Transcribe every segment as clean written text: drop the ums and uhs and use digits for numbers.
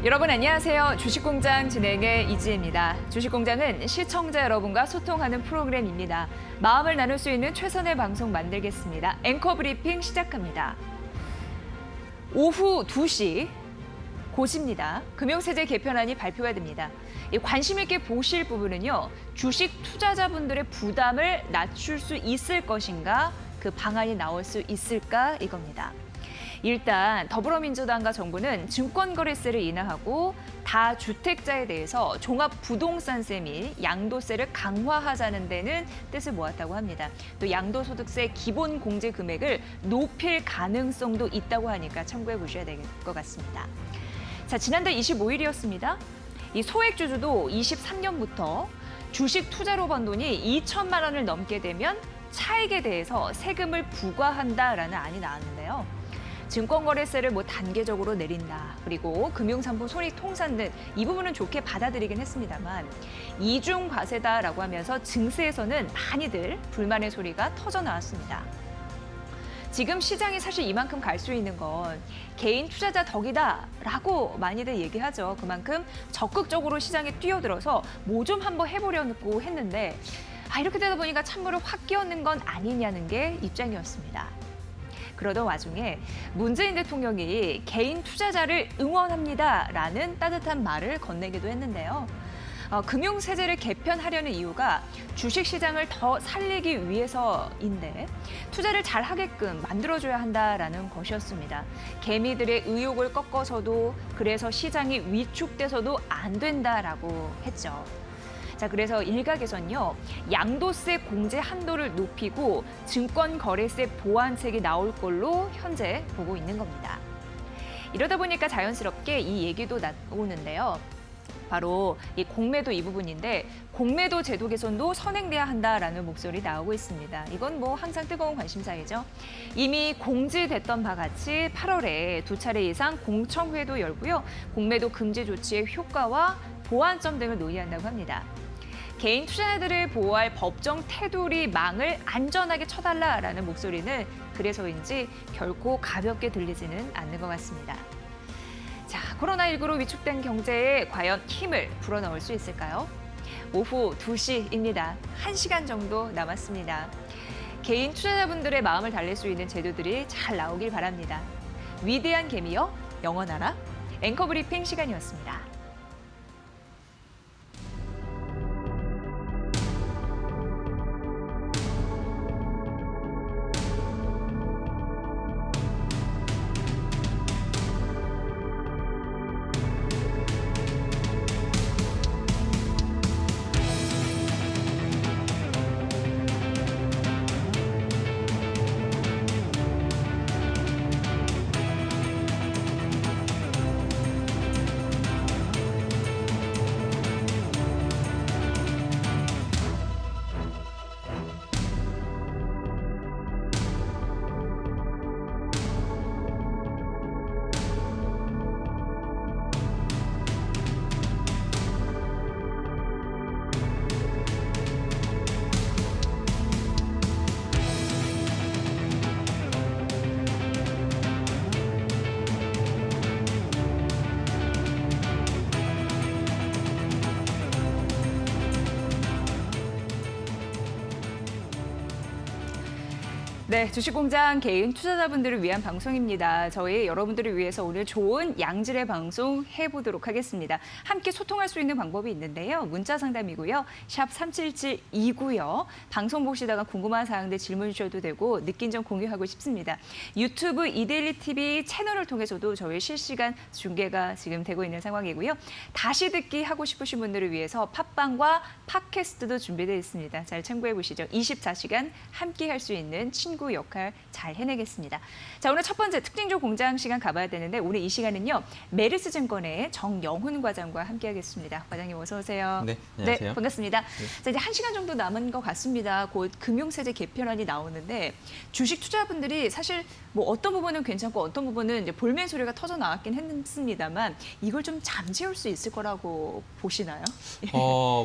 여러분 안녕하세요. 주식공장 진행의 이지혜입니다. 주식공장은 시청자 여러분과 소통하는 프로그램입니다. 마음을 나눌 수 있는 최선의 방송 만들겠습니다. 앵커 브리핑 시작합니다. 오후 2시 고시입니다. 금융세제 개편안이 발표가 됩니다. 관심 있게 보실 부분은요. 주식 투자자분들의 부담을 낮출 수 있을 것인가, 그 방안이 나올 수 있을까 이겁니다. 일단 더불어민주당과 정부는 증권거래세를 인하하고 다주택자에 대해서 종합부동산세 및 양도세를 강화하자는 데는 뜻을 모았다고 합니다. 또 양도소득세 기본 공제 금액을 높일 가능성도 있다고 하니까 참고해 보셔야 될 것 같습니다. 자, 지난달 25일이었습니다. 이 소액주주도 23년부터 주식 투자로 번 돈이 2천만 원을 넘게 되면 차익에 대해서 세금을 부과한다라는 안이 나왔는데요. 증권거래세를 단계적으로 내린다. 그리고 금융상품 손익통산 등 이 부분은 좋게 받아들이긴 했습니다만 이중과세다라고 하면서 증세에서는 많이들 불만의 소리가 터져 나왔습니다. 지금 시장이 사실 이만큼 갈 수 있는 건 개인 투자자 덕이다라고 많이들 얘기하죠. 그만큼 적극적으로 시장에 뛰어들어서 뭐 좀 한번 해보려고 했는데 이렇게 되다 보니까 찬물을 확 끼얹는 건 아니냐는 게 입장이었습니다. 그러던 와중에 문재인 대통령이 개인 투자자를 응원합니다라는 따뜻한 말을 건네기도 했는데요. 금융세제를 개편하려는 이유가 주식시장을 더 살리기 위해서인데 투자를 잘 하게끔 만들어줘야 한다라는 것이었습니다. 개미들의 의욕을 꺾어서도 그래서 시장이 위축돼서도 안 된다라고 했죠. 자, 그래서 일각에선요, 양도세 공제 한도를 높이고 증권거래세 보완책이 나올 걸로 현재 보고 있는 겁니다. 이러다 보니까 자연스럽게 이 얘기도 나오는데요. 바로 이 공매도 이 부분인데 공매도 제도 개선도 선행돼야 한다라는 목소리 나오고 있습니다. 이건 항상 뜨거운 관심사이죠. 이미 공지됐던 바 같이 8월에 2차례 이상 공청회도 열고요. 공매도 금지 조치의 효과와 보완점 등을 논의한다고 합니다. 개인 투자자들을 보호할 법정 테두리 망을 안전하게 쳐달라라는 목소리는 그래서인지 결코 가볍게 들리지는 않는 것 같습니다. 자, 코로나19로 위축된 경제에 과연 힘을 불어넣을 수 있을까요? 오후 2시입니다. 1시간 정도 남았습니다. 개인 투자자분들의 마음을 달랠 수 있는 제도들이 잘 나오길 바랍니다. 위대한 개미여, 영원하라. 앵커 브리핑 시간이었습니다. 네, 주식공장 개인 투자자분들을 위한 방송입니다. 저희 여러분들을 위해서 오늘 좋은 양질의 방송 해보도록 하겠습니다. 함께 소통할 수 있는 방법이 있는데요. 문자 상담이고요. 샵 3772고요. 방송 보시다가 궁금한 사항들 질문 주셔도 되고 느낀 점 공유하고 싶습니다. 유튜브 이데일리 TV 채널을 통해서도 저희 실시간 중계가 지금 되고 있는 상황이고요. 다시 듣기 하고 싶으신 분들을 위해서 팟빵과 팟캐스트도 준비되어 있습니다. 잘 참고해 보시죠. 24시간 함께 할 수 있는 친구 역할 잘 해내겠습니다. 자, 오늘 첫 번째 특징조 공장 시간 가봐야 되는데 오늘 이 시간은요. 메리츠증권의 정영훈 과장과 함께하겠습니다. 과장님 어서 오세요. 네, 안녕하세요. 네, 반갑습니다. 자, 이제 1시간 정도 남은 것 같습니다. 곧 금융세제 개편안이 나오는데 주식 투자분들이 사실 어떤 부분은 괜찮고 어떤 부분은 이제 볼멘 소리가 터져 나왔긴 했습니다만 이걸 좀 잠재울 수 있을 거라고 보시나요?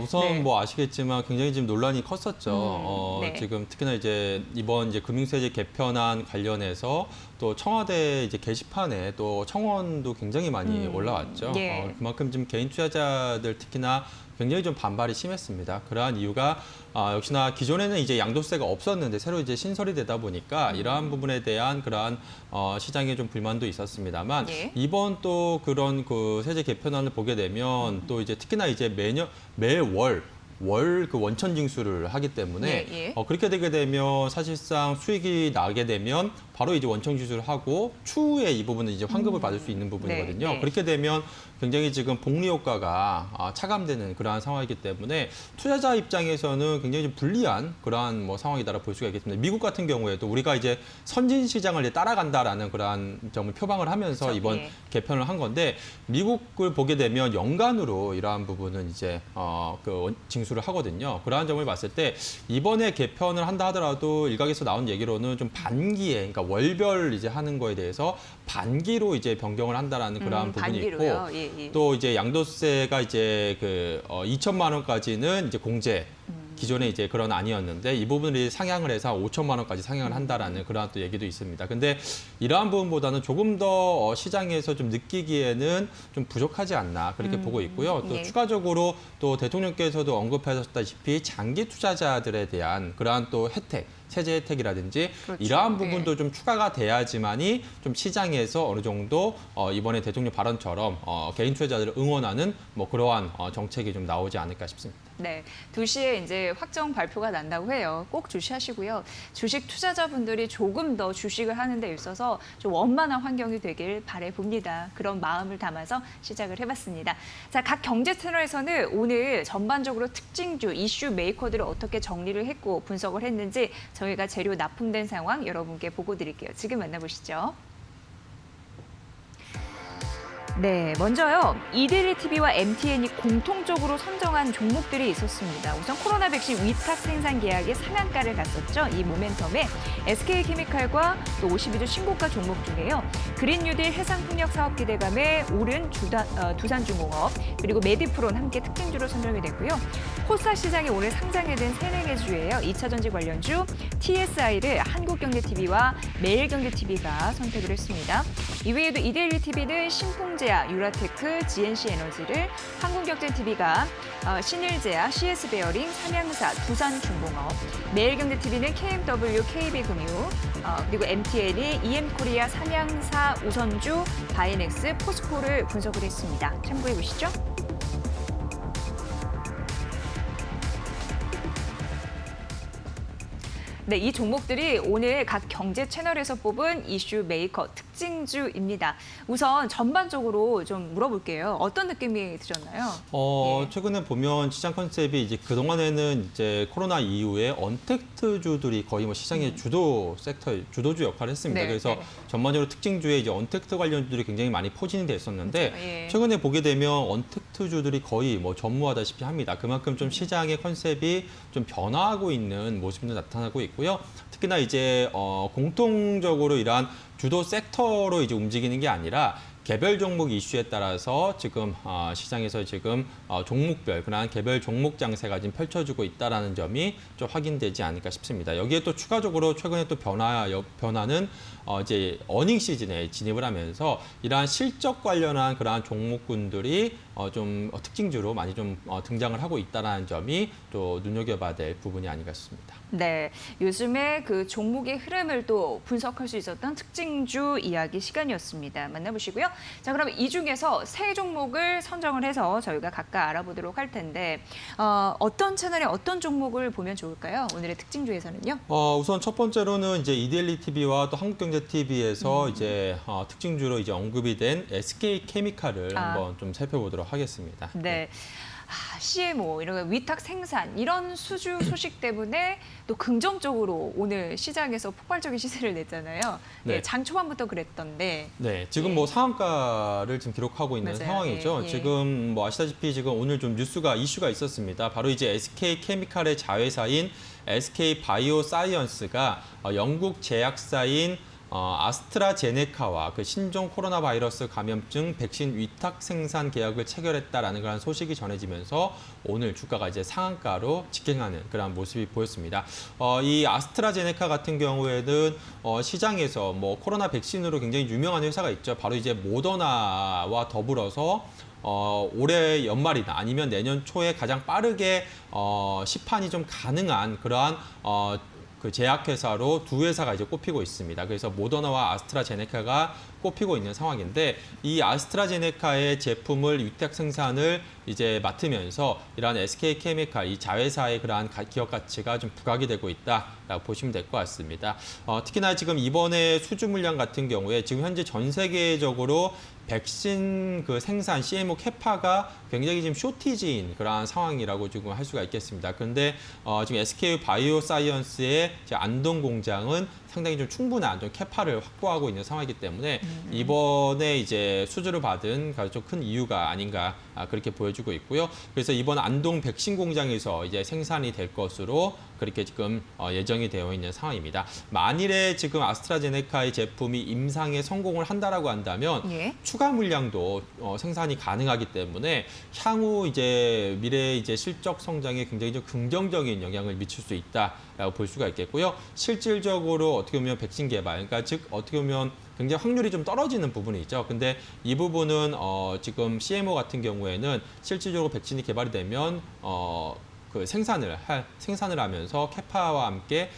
우선 네. 아시겠지만 굉장히 지금 논란이 컸었죠. 네. 지금 특히나 이제 이번 금융 금융세제 개편안 관련해서 또 청와대 이제 게시판에 또 청원도 굉장히 많이 올라왔죠. 예. 그만큼 지금 개인 투자자들 특히나 굉장히 좀 반발이 심했습니다. 그러한 이유가 역시나 기존에는 이제 양도세가 없었는데 새로 이제 신설이 되다 보니까 이러한 부분에 대한 그러한 시장에 좀 불만도 있었습니다만 예. 이번 또 그런 그 세제 개편안을 보게 되면 또 이제 특히나 이제 매월 그 원천 징수를 하기 때문에 예, 예. 그렇게 되게 되면 사실상 수익이 나게 되면 바로 이제 원천 징수를 하고 추후에 이 부분은 이제 환급을 받을 수 있는 부분이거든요. 네, 네. 그렇게 되면 굉장히 지금 복리 효과가 차감되는 그러한 상황이기 때문에 투자자 입장에서는 굉장히 좀 불리한 그러한 뭐 상황이다라 볼 수가 있겠습니다. 미국 같은 경우에도 우리가 이제 선진 시장을 이제 따라간다라는 그러한 점을 표방을 하면서 그렇죠. 이번 예. 개편을 한 건데 미국을 보게 되면 연간으로 이러한 부분은 이제 징수를 하거든요. 그러한 점을 봤을 때 이번에 개편을 한다 하더라도 일각에서 나온 얘기로는 좀 반기에, 그러니까 월별 이제 하는 거에 대해서 반기로 이제 변경을 한다라는 그러한 부분이 반기로요? 있고 예, 예. 또 이제 양도세가 이제 2천만 원까지는 이제 공제. 기존에 이제 그런 안이었는데 이 부분을 상향을 해서 5천만 원까지 상향을 한다라는 그러한 또 얘기도 있습니다. 근데 이러한 부분보다는 조금 더 시장에서 좀 느끼기에는 좀 부족하지 않나 그렇게 보고 있고요. 또 예. 추가적으로 또 대통령께서도 언급하셨다시피 장기 투자자들에 대한 그러한 또 혜택, 세제 혜택이라든지 그렇죠. 이러한 부분도 좀 추가가 돼야지만이 좀 시장에서 어느 정도 이번에 대통령 발언처럼 개인 투자자들을 응원하는 뭐 그러한 정책이 좀 나오지 않을까 싶습니다. 네, 2시에 이제 확정 발표가 난다고 해요. 꼭 주시하시고요. 주식 투자자분들이 조금 더 주식을 하는 데 있어서 좀 원만한 환경이 되길 바라봅니다. 그런 마음을 담아서 시작을 해봤습니다. 자, 각 경제 채널에서는 오늘 전반적으로 특징주, 이슈 메이커들을 어떻게 정리를 했고 분석을 했는지 저희가 재료 납품된 상황 여러분께 보고 드릴게요. 지금 만나보시죠. 네, 먼저요. 이데일리 TV와 MTN이 공통적으로 선정한 종목들이 있었습니다. 우선 코로나 백신 위탁 생산 계약의 상한가를 갔었죠. 이 모멘텀에 SK케미칼과 또 52주 신고가 종목 중에요. 그린뉴딜 해상풍력 사업 기대감에 오른 두산중공업 그리고 메디프론 함께 특징주로 선정이 됐고요. 코스닥 시장에 오늘 상장이 된 3-4개 주예요. 2차전지 관련주 TSI를 한국경제TV와 매일경제TV가 선택을 했습니다. 이외에도 이데일리 TV는 신풍제약, 유라테크, GNC에너지를, 한국경제TV가 신일제약, CS베어링, 삼양사, 두산중공업, 매일경제TV는 KMW, KB금융, 그리고 MTN이 EM코리아, 삼양사, 우선주, 바이넥스, 포스코를 분석을 했습니다. 참고해 보시죠. 네, 이 종목들이 오늘 각 경제 채널에서 뽑은 이슈 메이커 특징주입니다. 우선 전반적으로 좀 물어볼게요. 어떤 느낌이 드셨나요? 예. 최근에 보면 시장 컨셉이 이제 그동안에는 이제 코로나 이후에 언택트주들이 거의 뭐 시장의 주도주 역할을 했습니다. 네, 그래서 네. 전반적으로 특징주에 이제 언택트 관련주들이 굉장히 많이 포진이 됐었는데 그렇죠. 예. 최근에 보게 되면 언택트주들이 거의 뭐 전무하다시피 합니다. 그만큼 좀 시장의 컨셉이 좀 변화하고 있는 모습도 나타나고 있고요. 특히나 이제 공통적으로 이러한 주도 섹터로 이제 움직이는 게 아니라 개별 종목 이슈에 따라서 지금 시장에서 지금 종목별 그러한 개별 종목 장세가 지금 펼쳐지고 있다라는 점이 좀 확인되지 않을까 싶습니다. 여기에 또 추가적으로 최근에 또 변화는 이제 어닝 시즌에 진입을 하면서 이러한 실적 관련한 그러한 종목군들이 좀 특징주로 많이 좀 등장을 하고 있다는 점이 또 눈여겨봐야 될 부분이 아닌가 싶습니다. 네, 요즘에 그 종목의 흐름을 또 분석할 수 있었던 특징주 이야기 시간이었습니다. 만나보시고요. 자, 그럼 이 중에서 세 종목을 선정을 해서 저희가 각각 알아보도록 할 텐데 어떤 채널에 어떤 종목을 보면 좋을까요? 오늘의 특징주에서는요. 우선 첫 번째로는 이제 이데일리 TV와 또 한국경제TV에서 이제 특징주로 이제 언급이 된 SK케미칼을 한번 좀 살펴보도록 하겠습니다. 네. CMO, 이런 위탁 생산, 이런 수주 소식 때문에 또 긍정적으로 오늘 시장에서 폭발적인 시세를 냈잖아요. 네, 네. 장 초반부터 그랬던데. 네, 지금 예. 뭐 상한가를 지금 기록하고 있는 맞아요. 상황이죠. 예, 예. 지금 뭐 아시다시피 지금 오늘 좀 이슈가 있었습니다. 바로 이제 SK케미칼의 자회사인 SK바이오사이언스가 영국 제약사인 아스트라제네카와 그 신종 코로나 바이러스 감염증 백신 위탁 생산 계약을 체결했다라는 그런 소식이 전해지면서 오늘 주가가 이제 상한가로 직행하는 그런 모습이 보였습니다. 이 아스트라제네카 같은 경우에는 시장에서 뭐 코로나 백신으로 굉장히 유명한 회사가 있죠. 바로 이제 모더나와 더불어서 올해 연말이나 아니면 내년 초에 가장 빠르게 시판이 좀 가능한 그러한 그 제약회사로 두 회사가 이제 꼽히고 있습니다. 그래서 모더나와 아스트라제네카가 꼽히고 있는 상황인데 이 아스트라제네카의 제품을 위탁 생산을 이제 맡으면서 이러한 SK케미칼 이 자회사의 그러한 기업 가치가 좀 부각이 되고 있다라고 보시면 될 것 같습니다. 특히나 지금 이번에 수주 물량 같은 경우에 지금 현재 전 세계적으로 백신 그 생산 CMO 캐파가 굉장히 지금 쇼티지인 그러한 상황이라고 지금 할 수가 있겠습니다. 그런데 지금 SK 바이오사이언스의 안동 공장은 상당히 좀 충분한 좀 캐파를 확보하고 있는 상황이기 때문에 이번에 이제 수주를 받은 가장 큰 이유가 아닌가 그렇게 보여지고 있고요. 그래서 이번 안동 백신 공장에서 이제 생산이 될 것으로 그렇게 지금 예정이 되어 있는 상황입니다. 만일에 지금 아스트라제네카의 제품이 임상에 성공을 한다라고 한다면 예. 추가 물량도 생산이 가능하기 때문에 향후 이제 미래 이제 실적 성장에 굉장히 좀 긍정적인 영향을 미칠 수 있다라고 볼 수가 있겠고요. 실질적으로 어떻게 보면 백신 개발, 그러니까 즉 어떻게 보면 굉장히 확률이 좀 떨어지는 부분이 있죠. 근데 이 부분은 지금 CMO 같은 경우에는 실질적으로 백신이 개발이 되면 그 생산을 하면서 캐파와 함께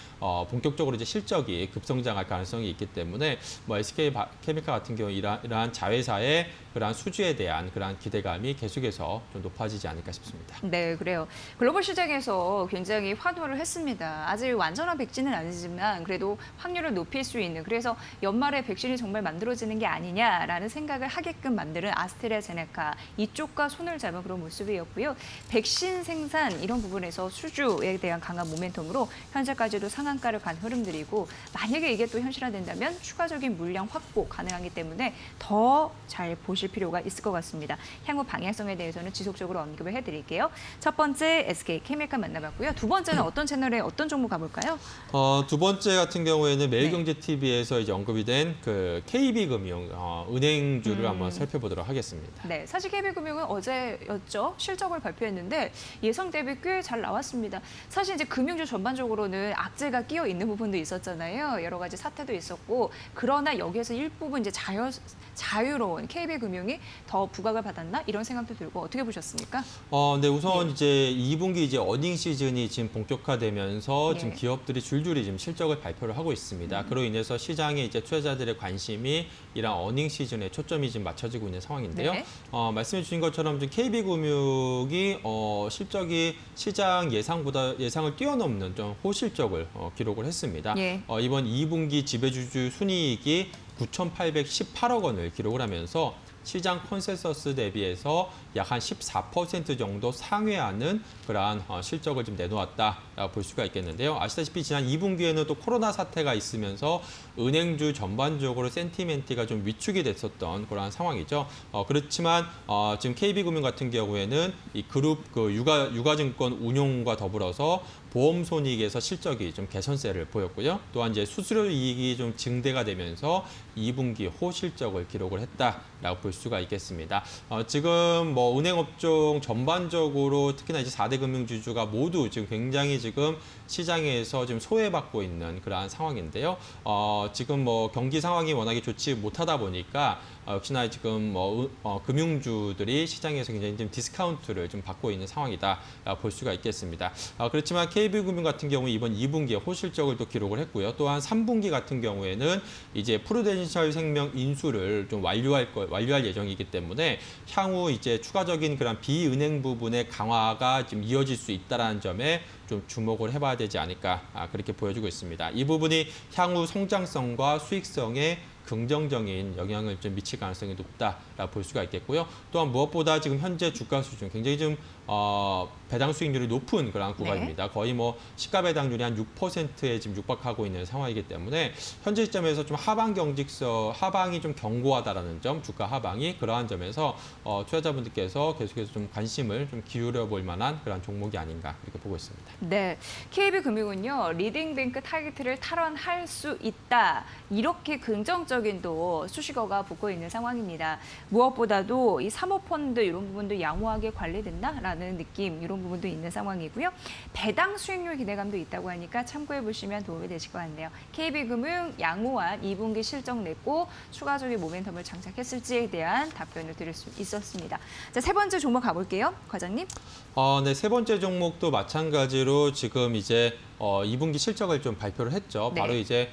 본격적으로 이제 실적이 급성장할 가능성이 있기 때문에 뭐 SK 케미칼 같은 경우 이러한 자회사의 그러한 수주에 대한 그러한 기대감이 계속해서 좀 높아지지 않을까 싶습니다. 네, 그래요. 글로벌 시장에서 굉장히 환호를 했습니다. 아직 완전한 백신은 아니지만 그래도 확률을 높일 수 있는, 그래서 연말에 백신이 정말 만들어지는 게 아니냐라는 생각을 하게끔 만드는 아스트라제네카 이쪽과 손을 잡은 그런 모습이었고요. 백신 생산 이런 부분에서 수주에 대한 강한 모멘텀으로 현재까지도 상한가를 간 흐름들이고, 만약에 이게 또 현실화된다면 추가적인 물량 확보 가능하기 때문에 더 잘 보실 필요가 있을 것 같습니다. 향후 방향성에 대해서는 지속적으로 언급을 해드릴게요. 첫 번째 SK케미칼 만나봤고요. 두 번째는 어떤 채널에 어떤 종목 가볼까요? 두 번째 같은 경우에는 매일경제TV에서 이제 언급이 된 그 KB금융 은행주를 한번 살펴보도록 하겠습니다. 네, 사실 KB금융은 어제였죠. 실적을 발표했는데 예상 대비 꽤 잘 나왔습니다. 사실 이제 금융주 전반적으로는 악재가 끼어 있는 부분도 있었잖아요. 여러 가지 사태도 있었고, 그러나 여기에서 일부분 이제 자유로운 KB금융이 더 부각을 받았나 이런 생각도 들고, 어떻게 보셨습니까? 네, 우선 이제 2분기 이제 어닝 시즌이 지금 본격화되면서 지금 기업들이 줄줄이 지금 실적을 발표를 하고 있습니다. 그로 인해서 시장에 이제 투자자들의 관심이 이런 어닝 시즌에 초점이 지금 맞춰지고 있는 상황인데요. 네. 말씀해 주신 것처럼 지금 KB금융이 실적이 시장 예상을 뛰어넘는 좀 호실적을 기록을 했습니다. 예. 이번 2분기 지배주주 순이익이 9,818억 원을 기록을 하면서 시장 컨센서스 대비해서 약 한 14% 정도 상회하는 그러한 실적을 좀 내놓았다라고 볼 수가 있겠는데요. 아시다시피 지난 2분기에는 또 코로나 사태가 있으면서 은행주 전반적으로 센티멘트가 좀 위축이 됐었던 그러한 상황이죠. 그렇지만 지금 KB금융 같은 경우에는 이 그룹 그 유가증권 운용과 더불어서 보험 손익에서 실적이 좀 개선세를 보였고요. 또한 이제 수수료 이익이 좀 증대가 되면서 2분기 호실적을 기록을 했다라고 볼 수가 있겠습니다. 지금 뭐 은행업종 전반적으로 특히나 이제 4대 금융주주가 모두 지금 굉장히 지금 시장에서 지금 소외받고 있는 그러한 상황인데요. 지금 뭐 경기 상황이 워낙에 좋지 못하다 보니까 역시나 지금 금융주들이 시장에서 굉장히 좀 디스카운트를 좀 받고 있는 상황이다 볼 수가 있겠습니다. 그렇지만 KB금융 같은 경우 이번 2분기에 호실적을 또 기록을 했고요. 또한 3분기 같은 경우에는 이제 프루덴셜 생명 인수를 좀 완료할 예정이기 때문에 향후 이제 추가적인 그런 비은행 부분의 강화가 좀 이어질 수 있다라는 점에 좀 주목을 해봐야 되지 않을까 그렇게 보여지고 있습니다. 이 부분이 향후 성장성과 수익성에 긍정적인 영향을 좀 미칠 가능성이 높다라고 볼 수가 있겠고요. 또한 무엇보다 지금 현재 주가 수준 굉장히 좀 배당 수익률이 높은 그런 구간입니다. 거의 뭐 시가 배당률이 한 6%에 지금 육박하고 있는 상황이기 때문에 현재 시점에서 좀 하방이 좀 견고하다라는 점, 주가 하방이 그러한 점에서 투자자분들께서 계속해서 좀 관심을 좀 기울여 볼 만한 그런 종목이 아닌가 이렇게 보고 있습니다. 네, KB금융은요 리딩뱅크 타깃을 탈환할 수 있다 이렇게 긍정적인 또 수식어가 붙고 있는 상황입니다. 무엇보다도 이 사모펀드 이런 부분도 양호하게 관리된다라는 느낌 이런 부분도 있는 상황이고요. 배당 수익률 기대감도 있다고 하니까 참고해 보시면 도움이 되실 것 같네요. KB금융 양호한 2분기 실적 냈고 추가적인 모멘텀을 장착했을지에 대한 답변을 드릴 수 있었습니다. 자, 세 번째 종목 가볼게요, 과장님. 네, 세 번째 종목도 마찬가지로 지금 이제 2분기 실적을 좀 발표를 했죠. 네. 바로 이제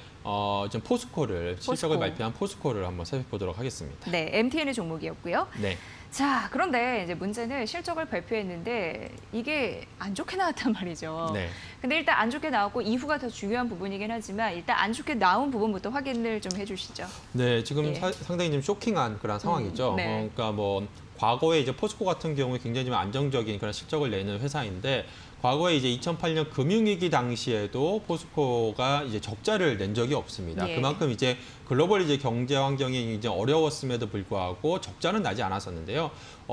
좀 실적을 포스코. 발표한 포스코를 한번 살펴보도록 하겠습니다. 네, MTN의 종목이었고요. 네. 자, 그런데 이제 문제는 실적을 발표했는데 이게 안 좋게 나왔단 말이죠. 네. 근데 일단 안 좋게 나왔고 이후가 더 중요한 부분이긴 하지만 일단 안 좋게 나온 부분부터 확인을 좀 해주시죠. 네, 지금 예. 상당히 좀 쇼킹한 그런 상황이죠. 네. 그러니까 뭐 과거에 이제 포스코 같은 경우에 굉장히 좀 안정적인 그런 실적을 내는 회사인데 과거에 이제 2008년 금융위기 당시에도 포스코가 이제 적자를 낸 적이 없습니다. 예. 그만큼 이제 글로벌 이제 경제 환경이 이제 어려웠음에도 불구하고 적자는 나지 않았었는데요.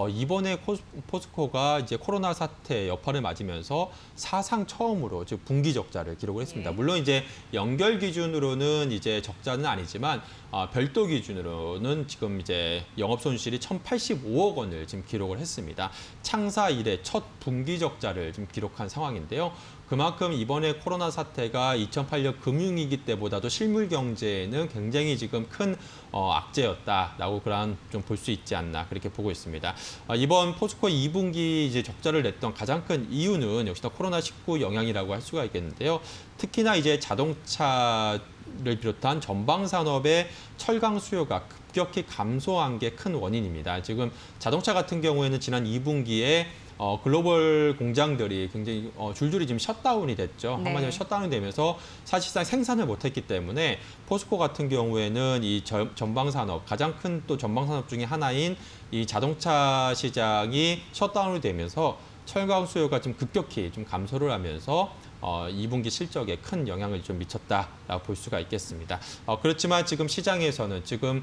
이번에 포스코가 이제 코로나 사태 여파를 맞으면서 사상 처음으로 즉 분기 적자를 기록을 했습니다. 예. 물론 이제 연결 기준으로는 이제 적자는 아니지만 별도 기준으로는 지금 이제 영업 손실이 1,085억 원을 지금 기록을 했습니다. 창사 이래 첫 분기 적자를 지금 기록한 상황인데요. 그만큼 이번에 코로나 사태가 2008년 금융위기 때보다도 실물 경제에는 굉장히 지금 큰 악재였다라고 그런 좀 볼 수 있지 않나 그렇게 보고 있습니다. 이번 포스코 2분기 이제 적자를 냈던 가장 큰 이유는 역시나 코로나19 영향이라고 할 수가 있겠는데요. 특히나 이제 자동차를 비롯한 전방 산업의 철강 수요가 급격히 감소한 게 큰 원인입니다. 지금 자동차 같은 경우에는 지난 2분기에 글로벌 공장들이 굉장히 줄줄이 지금 셧다운이 됐죠. 네. 한마디로 셧다운이 되면서 사실상 생산을 못했기 때문에 포스코 같은 경우에는 이 전방 산업 가장 큰 또 전방 산업 중에 하나인 이 자동차 시장이 셧다운이 되면서 철강 수요가 좀 급격히 좀 감소를 하면서 2분기 실적에 큰 영향을 좀 미쳤다라고 볼 수가 있겠습니다. 그렇지만 지금 시장에서는 지금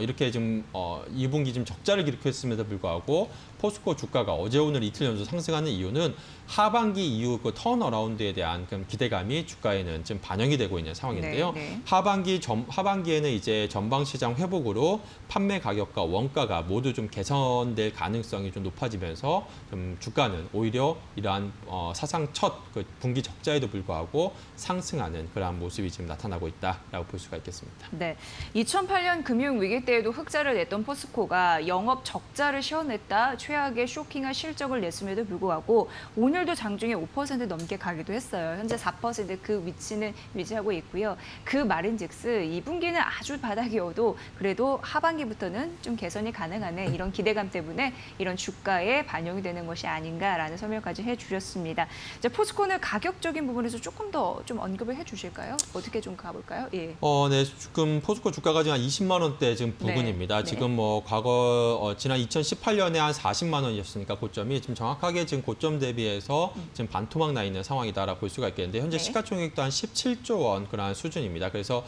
이렇게 좀 2분기 좀 적자를 기록했음에도 불구하고 포스코 주가가 어제 오늘 이틀 연속 상승하는 이유는 하반기 이후 그 턴어라운드에 대한 기대감이 주가에는 지금 반영이 되고 있는 상황인데요. 네. 하반기에는 이제 전방 시장 회복으로 판매 가격과 원가가 모두 좀 개선될 가능성이 좀 높아지면서 좀 주가는 오히려 이러한 사상 첫 그 분기 적자에도 불구하고 상승하는 그러한 모습이 지금 나타나고 있다라고 볼 수가 있겠습니다. 네, 2008년 금융위기 때에도 흑자를 냈던 포스코가 영업 적자를 시현했다 최악의 쇼킹한 실적을 냈음에도 불구하고 오늘도 장중에 5% 넘게 가기도 했어요. 현재 4% 그 위치는 유지하고 있고요. 그 말인즉슨 2분기는 아주 바닥이어도 그래도 하반기부터는 좀 개선이 가능하네 이런 기대감 때문에 이런 주가에 반영이 되는 것이 아닌가라는 설명까지 해주셨습니다. 이제 포스코는 가격적인 부분에서 조금 더 좀 언급을 해주실까요? 어떻게 좀 가볼까요? 예. 네, 지금 포스코 주가가 지금 한 20만 원대 지금 부근입니다. 네. 지금 뭐 과거 지난 2018년에 한 40만 원이었으니까 고점이 지금 정확하게 지금 고점 대비해서 지금 반토막 나 있는 상황이다라고 볼 수가 있겠는데 현재 네. 시가총액도 한 17조 원 그러한 수준입니다. 그래서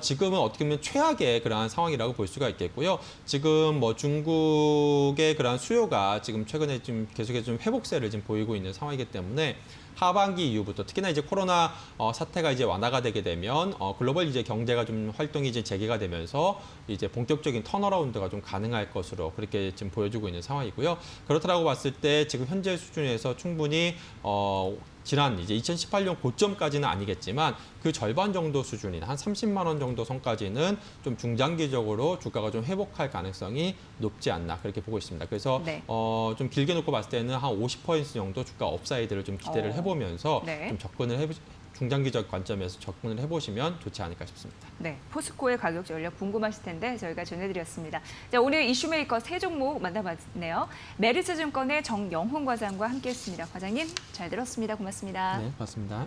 지금은 어떻게 보면 최악의 그러한 상황이라고 볼 수가 있겠고요. 지금 뭐 중국의 그러한 수요가 지금 최근에 좀 계속해서 좀 회복세를 지금 보이고 있는 상황이기 때문에 하반기 이후부터 특히나 이제 코로나 사태가 이제 완화가 되게 되면 글로벌 이제 경제가 좀 활동이 이제 재개가 되면서 이제 본격적인 턴어라운드가 좀 가능할 것으로 그렇게 지금 보여주고 있는 상황이고요. 그렇다라고 봤을 때 지금 현재 수준에서 충분히 지난 이제 2018년 고점까지는 아니겠지만 그 절반 정도 수준인 한 30만 원 정도 선까지는 좀 중장기적으로 주가가 좀 회복할 가능성이 높지 않나 그렇게 보고 있습니다. 그래서 네. 좀 길게 놓고 봤을 때는 한 50% 정도 주가 업사이드를 좀 기대를 해보면서 네. 좀 중장기적 관점에서 접근을 해보시면 좋지 않을까 싶습니다. 네, 포스코의 가격 전략 궁금하실 텐데 저희가 전해드렸습니다. 자, 오늘 이슈메이커 세 종목 만나봤네요. 메리츠증권의 정영훈 과장과 함께했습니다. 과장님 잘 들었습니다. 고맙습니다. 네, 고맙습니다.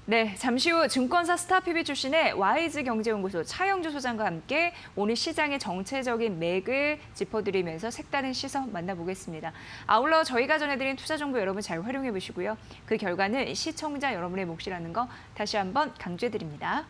네. 네, 잠시 후 증권사 스타피비 출신의 와이즈경제연구소 차영주 소장과 함께 오늘 시장의 정체적인 맥을 짚어드리면서 색다른 시선 만나보겠습니다. 아울러 저희가 전해드린 투자 정보 여러분 잘 활용해 보시고요. 그 결과는 시청자 여러분의 몫이라는 거 다시 한번 강조해드립니다.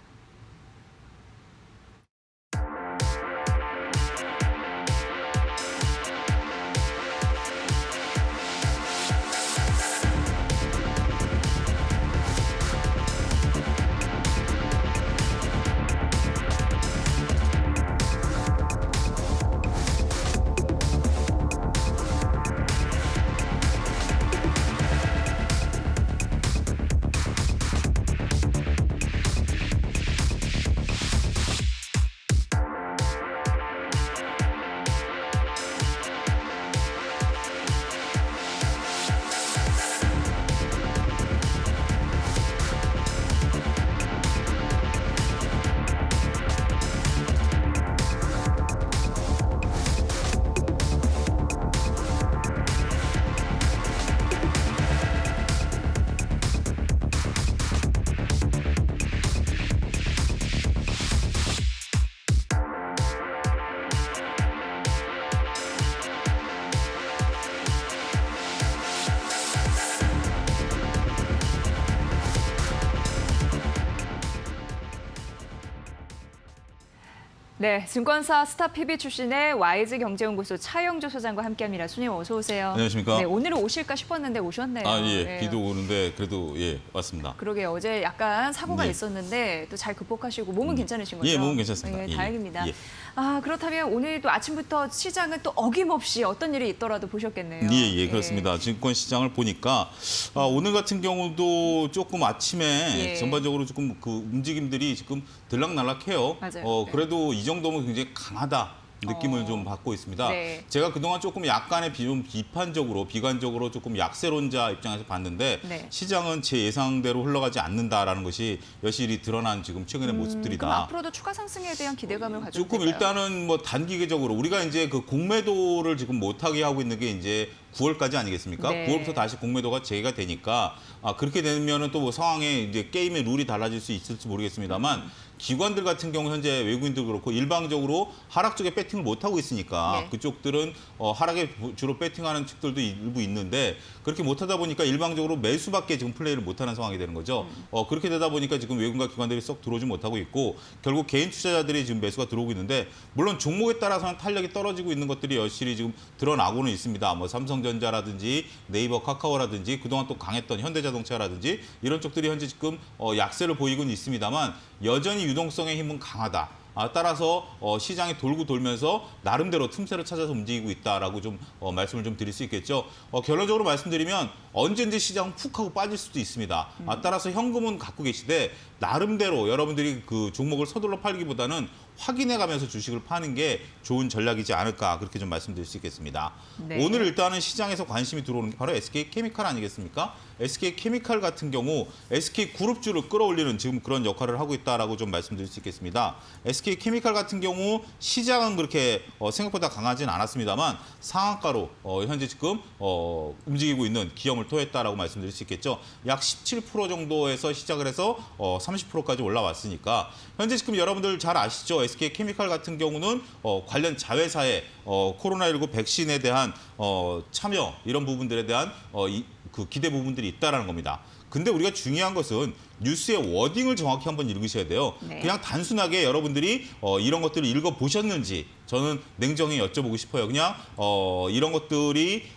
네, 증권사 스타피비 출신의 와이즈경제연구소 차영주 소장과 함께합니다. 손님 어서 오세요. 안녕하십니까? 네, 오늘은 오실까 싶었는데 오셨네요. 예. 네. 비도 오는데 그래도 왔습니다. 그러게 어제 약간 사고가 네. 있었는데 또 잘 극복하시고 몸은 괜찮으신 거죠? 예, 몸은 괜찮습니다. 네, 예, 다행입니다. 예. 그렇다면 오늘도 아침부터 시장은 또 어김없이 어떤 일이 있더라도 보셨겠네요. 예, 그렇습니다. 증권 시장을 보니까 오늘 같은 경우도 조금 아침에 예. 전반적으로 조금 그 움직임들이 지금 들락날락해요. 맞아요. 그래도 이 정도면 굉장히 강하다. 느낌을 좀 받고 있습니다. 네. 제가 그동안 조금 약간의 좀 비판적으로, 비관적으로 조금 약세론자 입장에서 봤는데 네. 시장은 제 예상대로 흘러가지 않는다라는 것이 여실히 드러난 지금 최근의 모습들이다. 그럼 앞으로도 추가 상승에 대한 기대감을 가져도 조금 될까요? 일단은 뭐 단기계적으로 우리가 이제 그 공매도를 지금 못하게 하고 있는 게 이제 9월까지 아니겠습니까? 네. 9월부터 다시 공매도가 재개가 되니까 그렇게 되면은 또 뭐 상황에 이제 게임의 룰이 달라질 수 있을지 모르겠습니다만 기관들 같은 경우 현재 외국인도 그렇고 일방적으로 하락 쪽에 배팅을 못 하고 있으니까 네. 그쪽들은 하락에 주로 배팅하는 측들도 일부 있는데 그렇게 못 하다 보니까 일방적으로 매수밖에 지금 플레이를 못 하는 상황이 되는 거죠. 그렇게 되다 보니까 지금 외국인과 기관들이 썩 들어오지 못하고 있고 결국 개인 투자자들이 지금 매수가 들어오고 있는데 물론 종목에 따라서는 탄력이 떨어지고 있는 것들이 여실히 지금 드러나고는 있습니다. 뭐 삼성전자라든지 네이버, 카카오라든지 그동안 또 강했던 현대자동차라든지 이런 쪽들이 현재 지금 약세를 보이고는 있습니다만 여전히 유동성의 힘은 강하다. 따라서 시장이 돌고 돌면서 나름대로 틈새를 찾아서 움직이고 있다라고 좀 말씀을 좀 드릴 수 있겠죠. 결론적으로 말씀드리면 언제든지 시장은 푹 하고 빠질 수도 있습니다. 따라서 현금은 갖고 계시되 나름대로 여러분들이 그 종목을 서둘러 팔기보다는 확인해가면서 주식을 파는 게 좋은 전략이지 않을까 그렇게 좀 말씀드릴 수 있겠습니다. 네. 오늘 일단은 시장에서 관심이 들어오는 게 바로 SK케미칼 아니겠습니까? SK케미칼 같은 경우 SK그룹주를 끌어올리는 지금 그런 역할을 하고 있다라고 좀 말씀드릴 수 있겠습니다. SK케미칼 같은 경우 시장은 그렇게 생각보다 강하지는 않았습니다만 상한가로 현재 지금 움직이고 있는 기염을 토했다라고 말씀드릴 수 있겠죠. 약 17% 정도에서 시작을 해서 30%까지 올라왔으니까 현재 지금 여러분들 잘 아시죠? SK케미칼 같은 경우는 관련 자회사의 코로나19 백신에 대한 참여 이런 부분들에 대한 그 기대 부분들이 있다라는 겁니다. 근데 우리가 중요한 것은 뉴스의 워딩을 정확히 한번 읽으셔야 돼요. 네. 그냥 단순하게 여러분들이 이런 것들을 읽어보셨는지 저는 냉정히 여쭤보고 싶어요. 그냥 이런 것들이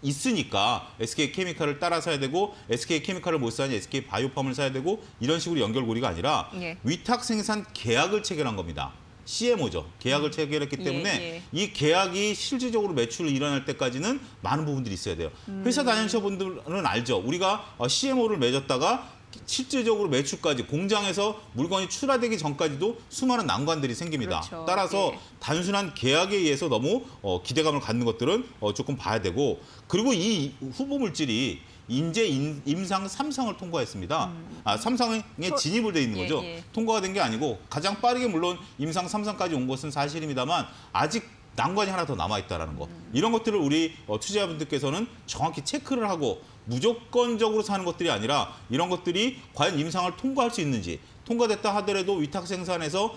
있으니까 SK케미칼을 따라 사야 되고 SK케미칼을 못 사니 SK바이오팜을 사야 되고 이런 식으로 연결고리가 아니라 예. 위탁 생산 계약을 체결한 겁니다. CMO죠. 계약을 체결했기 때문에 이 계약이 실질적으로 매출이 일어날 때까지는 많은 부분들이 있어야 돼요. 회사 다니시는 분들은 알죠. 우리가 CMO를 맺었다가 실질적으로 매출까지 공장에서 물건이 출하되기 전까지도 수많은 난관들이 생깁니다. 그렇죠. 따라서 예. 단순한 계약에 의해서 너무 기대감을 갖는 것들은 조금 봐야 되고 그리고 이 후보 물질이 인제 임상 3상을 통과했습니다. 3상에 진입을 돼 있는 거죠. 예. 통과가 된 게 아니고 가장 빠르게 물론 임상 3상까지 온 것은 사실입니다만 아직 난관이 하나 더 남아있다는 거. 이런 것들을 우리 투자자분들께서는 정확히 체크를 하고 무조건적으로 사는 것들이 아니라 이런 것들이 과연 임상을 통과할 수 있는지, 통과됐다 하더라도 위탁 생산에서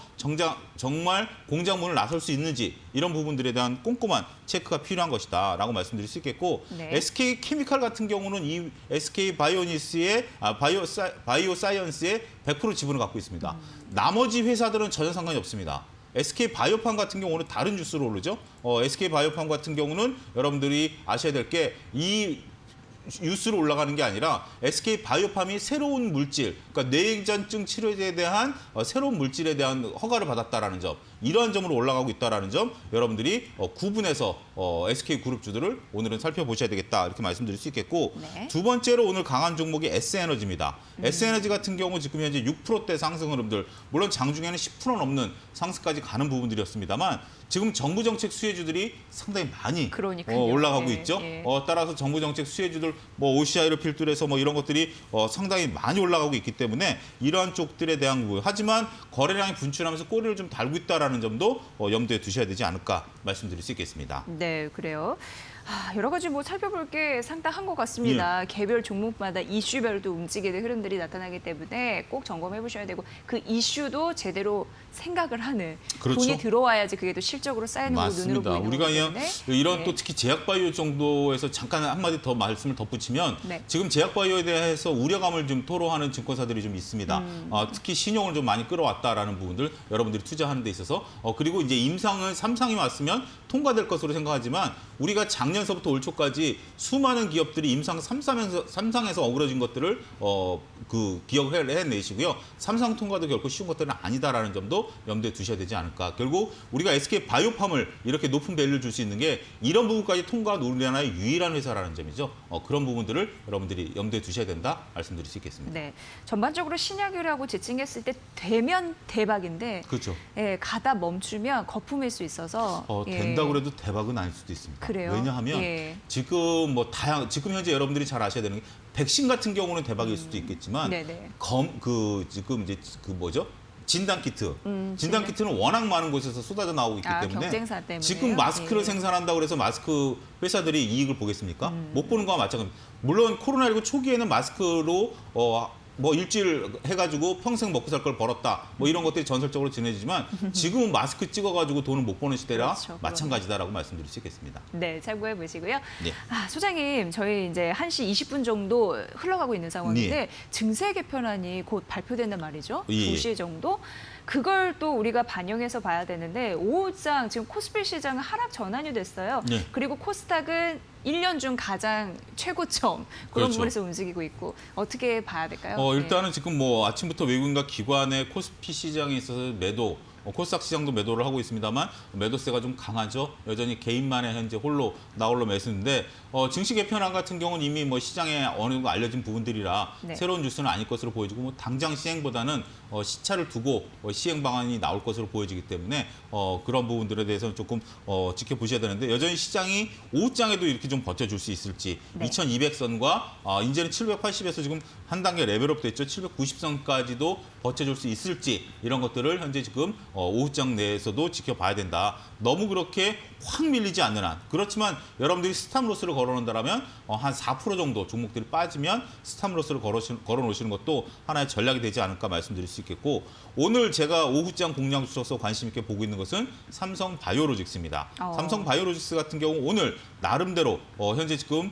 정말 공장 문을 나설 수 있는지 이런 부분들에 대한 꼼꼼한 체크가 필요한 것이다라고 말씀드릴 수 있겠고 네. SK 케미칼 같은 경우는 이 SK 바이오니스의 바이오 사이언스의 100% 지분을 갖고 있습니다. 나머지 회사들은 전혀 상관이 없습니다. SK 바이오팜 같은 경우는 다른 뉴스로 오르죠. SK 바이오팜 같은 경우는 여러분들이 아셔야 될 게 이 뉴스로 올라가는 게 아니라 SK 바이오팜이 새로운 물질, 그러니까 뇌전증 치료제에 대한 새로운 물질에 대한 허가를 받았다라는 점, 이러한 점으로 올라가고 있다라는 점 여러분들이 구분해서 SK 그룹주들을 오늘은 살펴보셔야 되겠다 이렇게 말씀드릴 수 있겠고 네. 두 번째로 오늘 강한 종목이 S에너지입니다. S에너지 같은 경우 지금 현재 6%대 상승 흐름들, 물론 장중에는 10% 넘는 상승까지 가는 부분들이었습니다만 지금 정부 정책 수혜주들이 상당히 많이 그러니까요. 올라가고 예, 있죠. 예. 따라서 정부 정책 수혜주들 뭐 OCI를 필두로 해서 뭐 이런 것들이 상당히 많이 올라가고 있기 때문에 이러한 쪽들에 대한 부분. 하지만 거래량이 분출하면서 꼬리를 좀 달고 있다라는 점도 염두에 두셔야 되지 않을까 말씀드릴 수 있겠습니다. 네, 그래요. 여러 가지 뭐 살펴볼 게 상당한 것 같습니다. 개별 종목마다 이슈별도 움직이는 흐름들이 나타나기 때문에 꼭 점검해 보셔야 되고 그 이슈도 제대로 생각을 하는 그렇죠. 돈이 들어와야지 그게 또 실적으로 쌓이는 거 눈으로 맞습니다. 보이는 우리가 거기 그냥 때문에 이런 네. 또 특히 제약바이오 정도에서 잠깐 한마디 더 말씀을 덧붙이면 네. 지금 제약바이오에 대해서 우려감을 좀 토로하는 증권사들이 좀 있습니다. 특히 신용을 좀 많이 끌어왔다라는 부분들 여러분들이 투자하는 데 있어서 그리고 이제 임상은 3상이 왔으면 통과될 것으로 생각하지만 우리가 작년서부터 올 초까지 수많은 기업들이 임상 3상에서 어그러진 것들을 기억을 해내시고요. 3상 통과도 결코 쉬운 것들은 아니다라는 점도 염두에 두셔야 되지 않을까. 결국 우리가 SK 바이오팜을 이렇게 높은 밸류를 줄 수 있는 게 이런 부분까지 통과한 우리나라의 유일한 회사라는 점이죠. 그런 부분들을 여러분들이 염두에 두셔야 된다 말씀드릴 수 있겠습니다. 네, 전반적으로 신약이라고 지칭했을 때 되면 대박인데 그렇죠. 예, 가다 멈추면 거품일 수 있어서 된다고 해도 대박은 아닐 수도 있습니다. 그래요? 왜냐하면 예. 지금 지금 현재 여러분들이 잘 아셔야 되는 게 백신 같은 경우는 대박일 수도 있겠지만 네네. 지금 이제 진단 키트. 진단 키트는 워낙 많은 곳에서 쏟아져 나오고 있기 때문에 경쟁사 때문에요? 지금 마스크를 예. 생산한다고 해서 마스크 회사들이 이익을 보겠습니까? 못 보는 거와 마찬가지입니다. 물론 코로나19 초기에는 마스크로 뭐 일주일 해가지고 평생 먹고 살 걸 벌었다. 뭐 이런 것들이 전설적으로 지내지만 지금은 마스크 찍어가지고 돈을 못 버는 시대라 그렇죠, 마찬가지다라고 말씀드릴 수 있겠습니다. 네, 참고해 보시고요. 네. 소장님, 저희 이제 1시 20분 정도 흘러가고 있는 상황인데 네. 증세 개편안이 곧 발표된단 말이죠. 예. 2시 정도. 그걸 또 우리가 반영해서 봐야 되는데 오후장 지금 코스피 시장은 하락 전환이 됐어요. 네. 그리고 코스닥은 1년 중 가장 최고점 그런 그렇죠. 부분에서 움직이고 있고 어떻게 봐야 될까요? 일단은 지금 뭐 아침부터 외국인과 기관의 코스피 시장에 있어서 매도, 코스닥 시장도 매도를 하고 있습니다만 매도세가 좀 강하죠. 여전히 개인만의 현재 나홀로 매수인데 증시 개편안 같은 경우는 이미 뭐 시장에 어느 정도 알려진 부분들이라 네. 새로운 뉴스는 아닐 것으로 보여지고 뭐 당장 시행보다는 시차를 두고 시행 방안이 나올 것으로 보여지기 때문에 그런 부분들에 대해서는 조금 지켜보셔야 되는데 여전히 시장이 오후장에도 이렇게 좀 버텨줄 수 있을지 네. 2200선과 이제는 780에서 지금 한 단계 레벨업 됐죠. 790선까지도 버텨줄 수 있을지 이런 것들을 현재 지금 오후장 내에서도 지켜봐야 된다. 너무 그렇게 확 밀리지 않는 한. 그렇지만 여러분들이 스탑로스를 걸어놓는다면 한 4% 정도 종목들이 빠지면 스탑로스를 걸어놓으시는 것도 하나의 전략이 되지 않을까 말씀드릴 수 있겠고 오늘 제가 오후장 공략 주셔서 관심 있게 보고 있는 것은 삼성 바이오로직스입니다. 삼성 바이오로직스 같은 경우 오늘 나름대로 현재 지금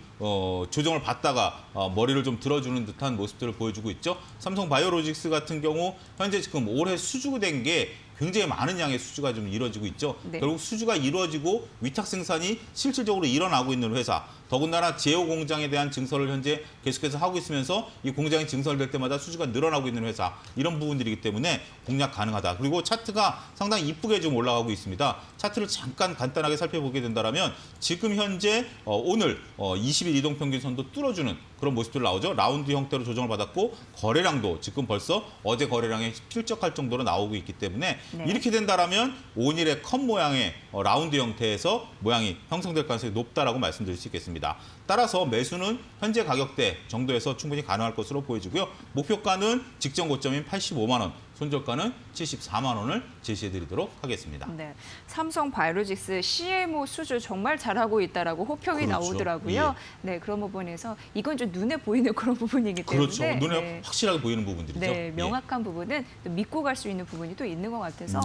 조정을 받다가 머리를 좀 들어주는 듯한 모습들을 보여주고 있죠. 삼성 바이오로직스 같은 경우 현재 지금 올해 수주된 게 굉장히 많은 양의 수주가 좀 이루어지고 있죠. 네. 결국 수주가 이루어지고 위탁 생산이 실질적으로 일어나고 있는 회사. 더군다나 제오 공장에 대한 증설을 현재 계속해서 하고 있으면서 이 공장이 증설될 때마다 수주가 늘어나고 있는 회사. 이런 부분들이기 때문에 공략 가능하다. 그리고 차트가 상당히 이쁘게 좀 올라가고 있습니다. 차트를 잠깐 간단하게 살펴보게 된다면 지금 현재 오늘 20일 이동평균선도 뚫어주는 그런 모습들 나오죠. 라운드 형태로 조정을 받았고 거래량도 지금 벌써 어제 거래량에 필적할 정도로 나오고 있기 때문에 네. 이렇게 된다라면 5일의 컷 모양의 라운드 형태에서 모양이 형성될 가능성이 높다라고 말씀드릴 수 있겠습니다. 따라서 매수는 현재 가격대 정도에서 충분히 가능할 것으로 보여지고요. 목표가는 직전 고점인 85만 원. 손저가는 74만 원을 제시해드리도록 하겠습니다. 네, 삼성 바이오로직스 CMO 수주 정말 잘하고 있다라고 호평이 그렇죠. 나오더라고요. 네, 그런 부분에서 이건 좀 눈에 보이는 그런 부분이기 때문에 그렇죠. 눈에 네. 확실하게 보이는 부분들이죠. 네, 명확한 부분은 또 믿고 갈 수 있는 부분이 또 있는 것 같아서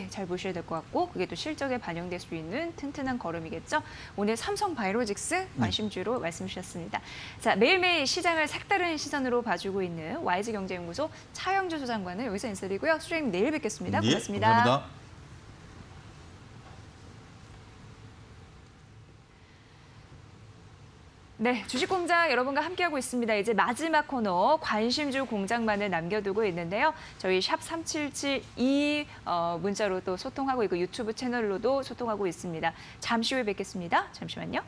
잘 보셔야 될 것 같고 그게 또 실적에 반영될 수 있는 튼튼한 걸음이겠죠. 오늘 삼성 바이오로직스 관심주로 말씀 주셨습니다. 자, 매일매일 시장을 색다른 시선으로 봐주고 있는 YG경제연구소 차영주 소장관은 여기서 인사드리고요. 수장님 내일 뵙겠습니다. 고맙습니다. 감사합니다. 네, 주식공장 여러분과 함께하고 있습니다. 이제 마지막 코너 관심주 공장만을 남겨두고 있는데요. 저희 샵 3772 문자로 또 소통하고 있고 유튜브 채널로도 소통하고 있습니다. 잠시 후에 뵙겠습니다. 잠시만요.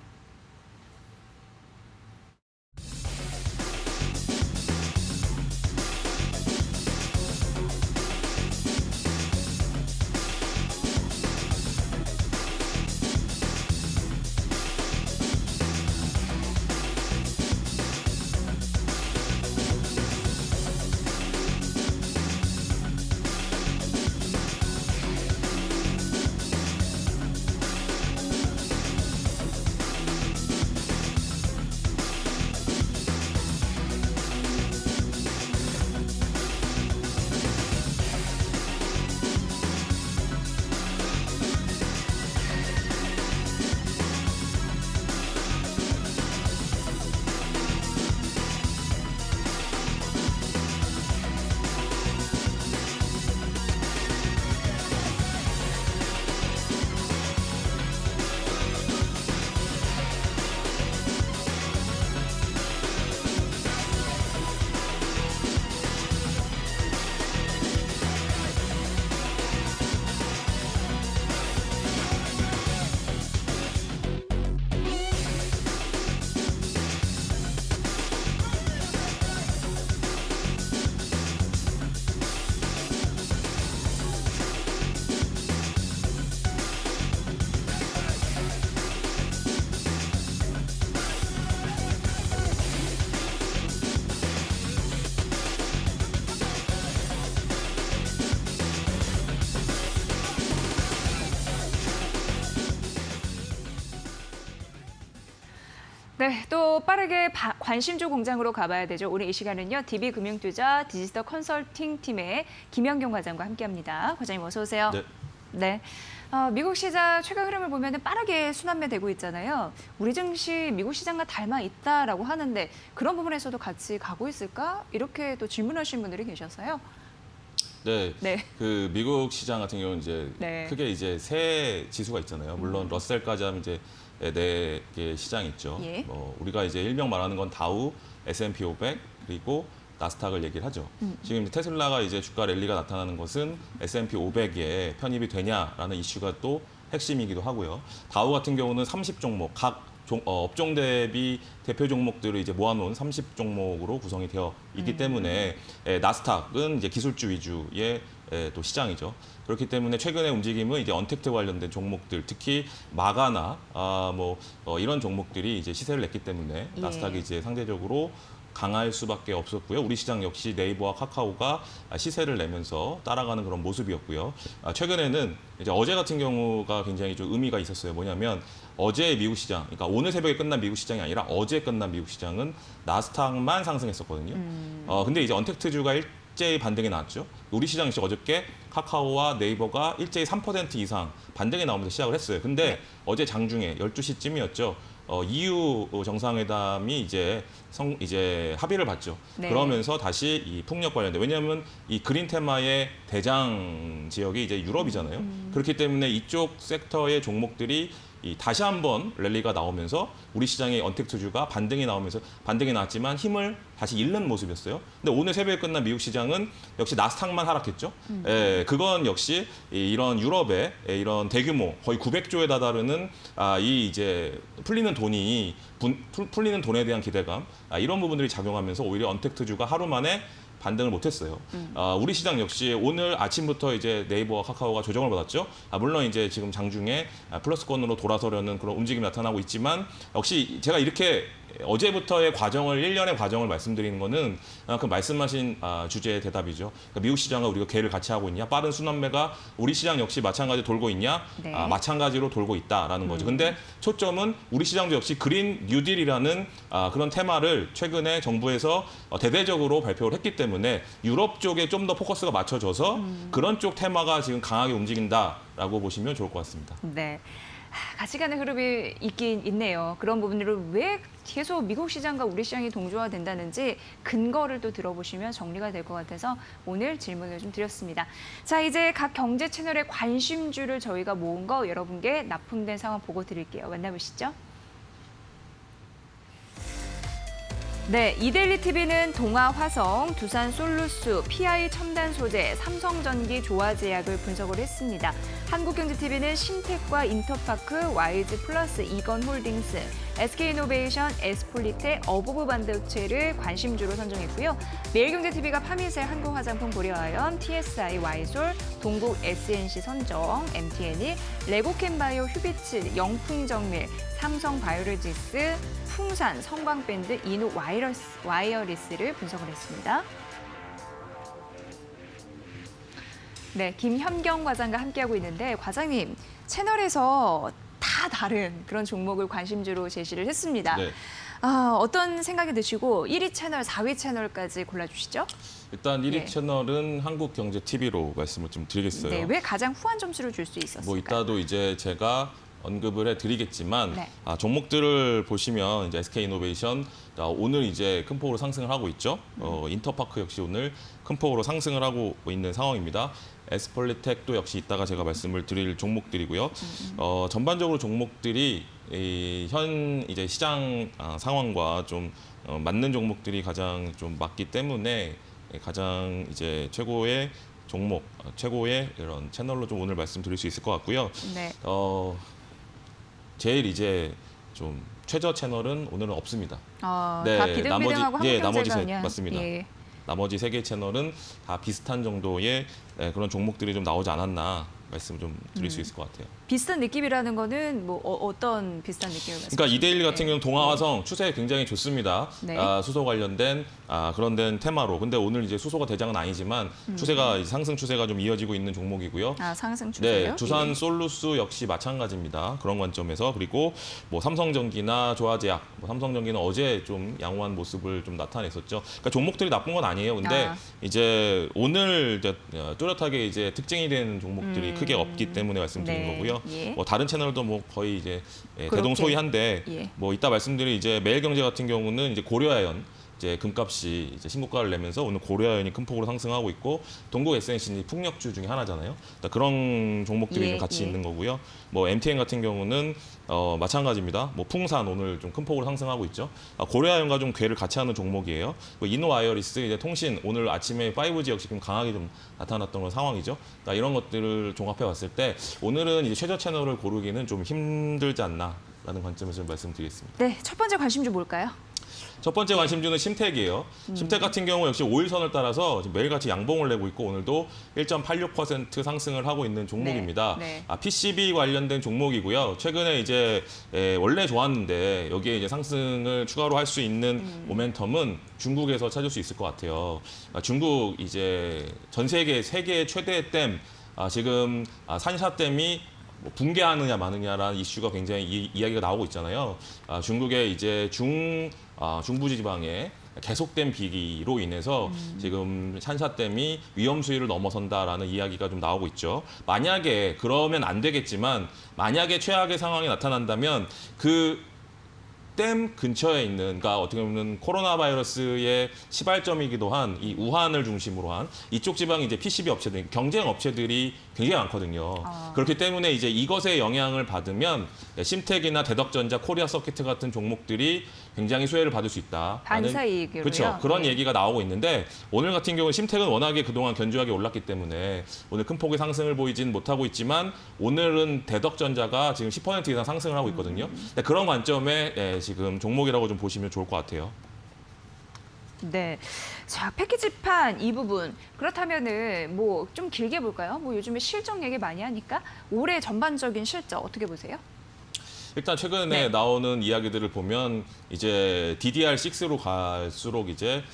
네, 또 빠르게 관심주 공장으로 가봐야 되죠. 오늘 이 시간은요. DB금융투자 디지털 컨설팅 팀의 김연경 과장과 함께합니다. 과장님 어서 오세요. 네. 네. 미국 시장 최근 흐름을 보면 빠르게 순환매되고 있잖아요. 우리 증시 미국 시장과 닮아 있다라고 하는데 그런 부분에서도 같이 가고 있을까? 이렇게 또 질문하시는 분들이 계셔서요. 네, 네. 그 미국 시장 같은 경우는 이제 네. 크게 이제 세 지수가 있잖아요. 물론 러셀까지 하면 이제 네 개 시장이 있죠. 예. 우리가 이제 일명 말하는 건 다우, S&P 500 그리고 나스닥을 얘기를 하죠. 지금 이제 테슬라가 이제 주가 랠리가 나타나는 것은 S&P 500에 편입이 되냐라는 이슈가 또 핵심이기도 하고요. 다우 같은 경우는 30종목 각 업종 대비 대표 종목들을 이제 모아놓은 30종목으로 구성이 되어 있기 때문에 나스닥은 이제 기술주 위주의 또 시장이죠. 그렇기 때문에 최근의 움직임은 이제 언택트 관련된 종목들, 특히 마가나 이런 종목들이 이제 시세를 냈기 때문에 예. 나스닥이 이제 상대적으로 강할 수밖에 없었고요. 우리 시장 역시 네이버와 카카오가 시세를 내면서 따라가는 그런 모습이었고요. 최근에는 이제 어제 같은 경우가 굉장히 좀 의미가 있었어요. 뭐냐면 어제 미국 시장, 그러니까 오늘 새벽에 끝난 미국 시장이 아니라 어제 끝난 미국 시장은 나스닥만 상승했었거든요. 근데 이제 언택트주가 일제히 반등이 나왔죠. 우리 시장 역시 어저께 카카오와 네이버가 일제히 3% 이상 반등이 나오면서 시작을 했어요. 근데 어제 장중에 12시쯤이었죠. EU 정상회담이 이제 합의를 봤죠. 네. 그러면서 다시 이 풍력 관련된, 왜냐하면 이 그린 테마의 대장 지역이 이제 유럽이잖아요. 그렇기 때문에 이쪽 섹터의 종목들이 다시 한번 랠리가 나오면서 우리 시장의 언택트주가 반등이 나왔지만 힘을 다시 잃는 모습이었어요. 근데 오늘 새벽에 끝난 미국 시장은 역시 나스닥만 하락했죠. 그건 역시 이런 유럽의 이런 대규모 거의 900조에 다다르는 이 이제 풀리는 돈에 대한 기대감 이런 부분들이 작용하면서 오히려 언택트주가 하루 만에 반등을 못했어요. 우리 시장 역시 오늘 아침부터 이제 네이버와 카카오가 조정을 받았죠. 물론 이제 지금 장중에 플러스권으로 돌아서려는 그런 움직임이 나타나고 있지만 역시 제가 이렇게 어제부터의 과정을 1년의 과정을 말씀드리는 거는 그 말씀하신 주제의 대답이죠. 그러니까 미국 시장과 우리가 궤를 같이 하고 있냐, 빠른 순환매가 우리 시장 역시 마찬가지로 돌고 있냐, 네. 마찬가지로 돌고 있다라는 거죠. 근데 초점은 우리 시장도 역시 그린 뉴딜이라는 그런 테마를 최근에 정부에서 대대적으로 발표를 했기 때문에 유럽 쪽에 좀 더 포커스가 맞춰져서 그런 쪽 테마가 지금 강하게 움직인다라고 보시면 좋을 것 같습니다. 네. 같이 가는 흐름이 있긴 있네요. 그런 부분들을 왜 계속 미국 시장과 우리 시장이 동조화된다는지 근거를 또 들어보시면 정리가 될 것 같아서 오늘 질문을 좀 드렸습니다. 자, 이제 각 경제 채널의 관심주를 저희가 모은 거 여러분께 납품된 상황 보고 드릴게요. 만나보시죠. 네, 이데일리 TV는 동아화성, 두산솔루스, PI 첨단소재, 삼성전기, 조화제약을 분석을 했습니다. 한국경제TV는 신텍과 인터파크, YG플러스, 이건홀딩스, SK이노베이션, 에스폴리테, 어부브 반도체를 관심주로 선정했고요. 매일경제TV가 파미셀, 한국화장품, 고려아연, TSI, 와이솔, 동국 SNC 선정, MTN이, 레고캠바이오, 휴비츠, 영풍정밀, 삼성바이오로직스, 풍산, 성광밴드, 이노 와이어리스를 분석을 했습니다. 네, 김현경 과장과 함께하고 있는데 과장님, 채널에서 다 다른 그런 종목을 관심주로 제시를 했습니다. 네. 어떤 생각이 드시고 1위 채널, 4위 채널까지 골라주시죠? 일단 1위 네. 채널은 한국경제TV로 말씀을 좀 드리겠어요. 네, 왜 가장 후한 점수를 줄 수 있었을까요? 뭐 이따도 이제 제가 언급을 해드리겠지만 네. 종목들을 보시면 이제 SK이노베이션 오늘 이제 큰 폭으로 상승을 하고 있죠. 인터파크 역시 오늘 큰 폭으로 상승을 하고 있는 상황입니다. 에스폴리텍도 역시 이따가 제가 말씀을 드릴 종목들이고요. 전반적으로 종목들이 현 이제 시장 상황과 좀 맞는 종목들이 가장 좀 맞기 때문에 가장 이제 최고의 종목, 최고의 이런 채널로 좀 오늘 말씀드릴 수 있을 것 같고요. 네. 제일 이제 좀 최저 채널은 오늘은 없습니다. 다 비등비등하고 나머지 한국경제가 그냥 맞습니다. 예. 나머지 3개 채널은 다 비슷한 정도의 그런 종목들이 좀 나오지 않았나 말씀을 좀 드릴 수 있을 것 같아요. 비슷한 느낌이라는 거는 뭐 어떤 비슷한 느낌을 말씀하시나요? 그러니까 이데일리 같은 경우는 동아화성 추세 굉장히 좋습니다. 네. 수소 관련된 그런 된 테마로. 근데 오늘 이제 수소가 대장은 아니지만 추세가 상승 추세가 좀 이어지고 있는 종목이고요. 상승 추세요? 네, 두산 솔루스 역시 마찬가지입니다. 그런 관점에서 그리고 뭐 삼성전기나 조화제약, 삼성전기는 어제 좀 양호한 모습을 좀 나타냈었죠. 그러니까 종목들이 나쁜 건 아니에요. 근데 이제 오늘 이제 뚜렷하게 이제 특징이 되는 종목들이 크게 없기 때문에 말씀드린 네. 거고요. 예. 뭐 다른 채널도 뭐 거의 이제 그렇게. 대동소이한데 예. 뭐 이따 말씀드릴 이제 매일경제 같은 경우는 이제 고려아연 이제 금값이 이제 신고가를 내면서 오늘 고려아연이 큰 폭으로 상승하고 있고 동국 SNC는 풍력주 중에 하나잖아요. 그러니까 그런 종목들이 예, 좀 같이 예. 있는 거고요. 뭐 MTN 같은 경우는 마찬가지입니다. 뭐 풍산 오늘 좀 큰 폭으로 상승하고 있죠. 고려아연과 좀 궤를 같이 하는 종목이에요. 뭐 이노와이어리스 이제 통신 오늘 아침에 5G 역시 좀 강하게 좀 나타났던 그런 상황이죠. 그러니까 이런 것들을 종합해 봤을 때 오늘은 이제 최저 채널을 고르기는 좀 힘들지 않나라는 관점에서 말씀드리겠습니다. 네, 첫 번째 관심주 뭘까요? 첫 번째 관심주는 심텍이에요. 심텍 같은 경우 역시 5일선을 따라서 지금 매일같이 양봉을 내고 있고 오늘도 1.86% 상승을 하고 있는 종목입니다. 네. PCB 관련된 종목이고요. 최근에 이제 원래 좋았는데 여기에 이제 상승을 추가로 할 수 있는 모멘텀은 중국에서 찾을 수 있을 것 같아요. 중국 이제 전 세계 최대의 댐 지금 산샤댐이 뭐 붕괴하느냐 마느냐라는 이슈가 굉장히 이야기가 나오고 있잖아요. 중국의 이제 중부지 지방에 계속된 비기로 인해서 지금 산샤댐이 위험 수위를 넘어선다라는 이야기가 좀 나오고 있죠. 만약에 그러면 안 되겠지만 만약에 최악의 상황이 나타난다면 그 댐 근처에 있는, 그러니까 어떻게 보면 코로나 바이러스의 시발점이기도 한 이 우한을 중심으로 한 이쪽 지방에 이제 PCB 업체들, 경쟁 업체들이 굉장히 많거든요. 그렇기 때문에 이제 이것에 영향을 받으면 심텍이나 대덕전자, 코리아 서키트 같은 종목들이 굉장히 수혜를 받을 수 있다. 반사이익으로요? 그렇죠. 그런 네. 얘기가 나오고 있는데 오늘 같은 경우는 심텍은 워낙에 그동안 견조하게 올랐기 때문에 오늘 큰 폭의 상승을 보이진 못하고 있지만 오늘은 대덕전자가 지금 10% 이상 상승을 하고 있거든요. 그런 관점에 지금 종목이라고 좀 보시면 좋을 것 같아요. 네. 자, 패키지판 이 부분. 그렇다면은 뭐 좀 길게 볼까요? 뭐 요즘에 실적 얘기 많이 하니까 올해 전반적인 실적 어떻게 보세요? 일단 최근에 네. 나오는 이야기들을 보면 이제 DDR6로 갈수록 이제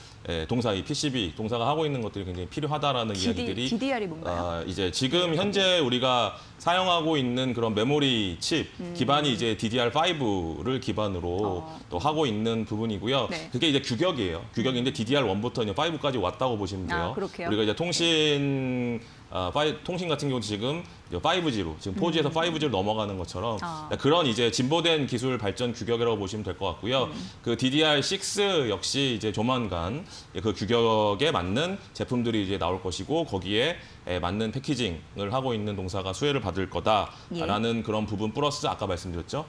동사, 이 PCB 동사가 하고 있는 것들이 굉장히 필요하다라는 이야기들이 DDR이 뭔가요? 이제 지금 현재 우리가 사용하고 있는 그런 메모리 칩 기반이 이제 DDR5를 기반으로 또 하고 있는 부분이고요. 네. 그게 이제 규격이에요. 규격인데 DDR1부터 이제 5까지 왔다고 보시면 돼요. 그렇게요? 우리가 이제 통신 같은 경우 지금 5G로 지금 4G에서 5G로 넘어가는 것처럼 그런 이제 진보된 기술 발전 규격이라고 보시면 될 것 같고요. 그 DDR6 역시 이제 조만간 그 규격에 맞는 제품들이 이제 나올 것이고 거기에 맞는 패키징을 하고 있는 동사가 수혜를 받을 거다라는 그런 부분 플러스 아까 말씀드렸죠.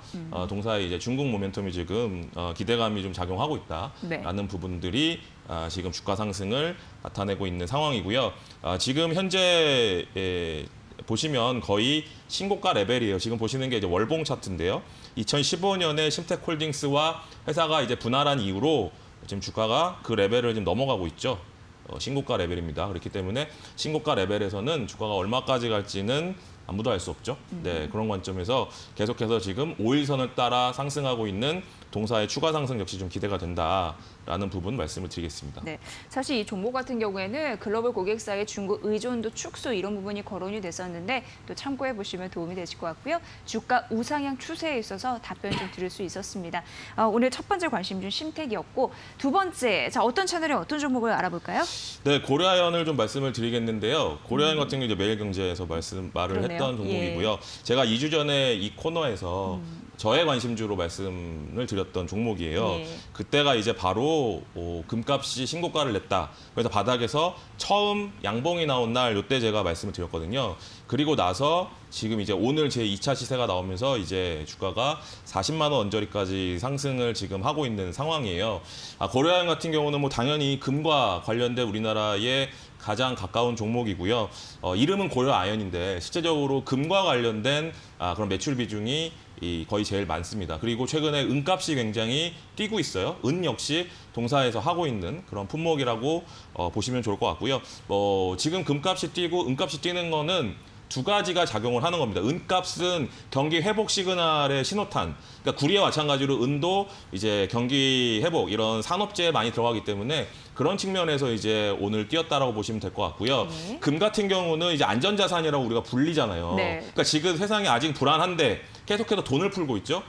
동사의 이제 중국 모멘텀이 지금 기대감이 좀 작용하고 있다라는 부분들이 지금 주가 상승을 나타내고 있는 상황이고요. 지금 현재 보시면 거의 신고가 레벨이에요. 지금 보시는 게 이제 월봉 차트인데요. 2015년에 심텍홀딩스와 회사가 이제 분할한 이후로 지금 주가가 그 레벨을 지금 넘어가고 있죠. 신고가 레벨입니다. 그렇기 때문에 신고가 레벨에서는 주가가 얼마까지 갈지는 아무도 알 수 없죠. 네, 그런 관점에서 계속해서 지금 5일선을 따라 상승하고 있는 동사의 추가 상승 역시 좀 기대가 된다라는 부분 말씀을 드리겠습니다. 네, 사실 이 종목 같은 경우에는 글로벌 고객사의 중국 의존도 축소 이런 부분이 거론이 됐었는데 또 참고해 보시면 도움이 되실 것 같고요. 주가 우상향 추세에 있어서 답변 좀 드릴 수 있었습니다. 오늘 첫 번째 관심주 심택이었고 두 번째, 자 어떤 채널에 어떤 종목을 알아볼까요? 네, 고려아연을 좀 말씀을 드리겠는데요. 고려아연 같은 경우 이제 매일경제에서 말을 그러네요. 했던 종목이고요. 제가 2주 전에 이 코너에서 저의 관심주로 말씀을 드렸던 종목이에요. 예. 그때가 이제 바로 금값이 신고가를 냈다. 그래서 바닥에서 처음 양봉이 나온 날 이때 제가 말씀을 드렸거든요. 그리고 나서 지금 이제 오늘 제 2차 시세가 나오면서 이제 주가가 40만 원 언저리까지 상승을 지금 하고 있는 상황이에요. 고려아연 같은 경우는 뭐 당연히 금과 관련된 우리나라의 가장 가까운 종목이고요. 이름은 고려아연인데 실제적으로 금과 관련된 그런 매출 비중이 거의 제일 많습니다. 그리고 최근에 은값이 굉장히 뛰고 있어요. 은 역시 동사에서 하고 있는 그런 품목이라고 보시면 좋을 것 같고요. 지금 금값이 뛰고 은값이 뛰는 거는 두 가지가 작용을 하는 겁니다. 은값은 경기 회복 시그널의 신호탄. 그러니까 구리와 마찬가지로 은도 이제 경기 회복 이런 산업재에 많이 들어가기 때문에 그런 측면에서 이제 오늘 뛰었다라고 보시면 될 것 같고요. 네. 금 같은 경우는 이제 안전자산이라고 우리가 불리잖아요. 네. 그러니까 지금 세상이 아직 불안한데 계속해서 돈을 풀고 있죠.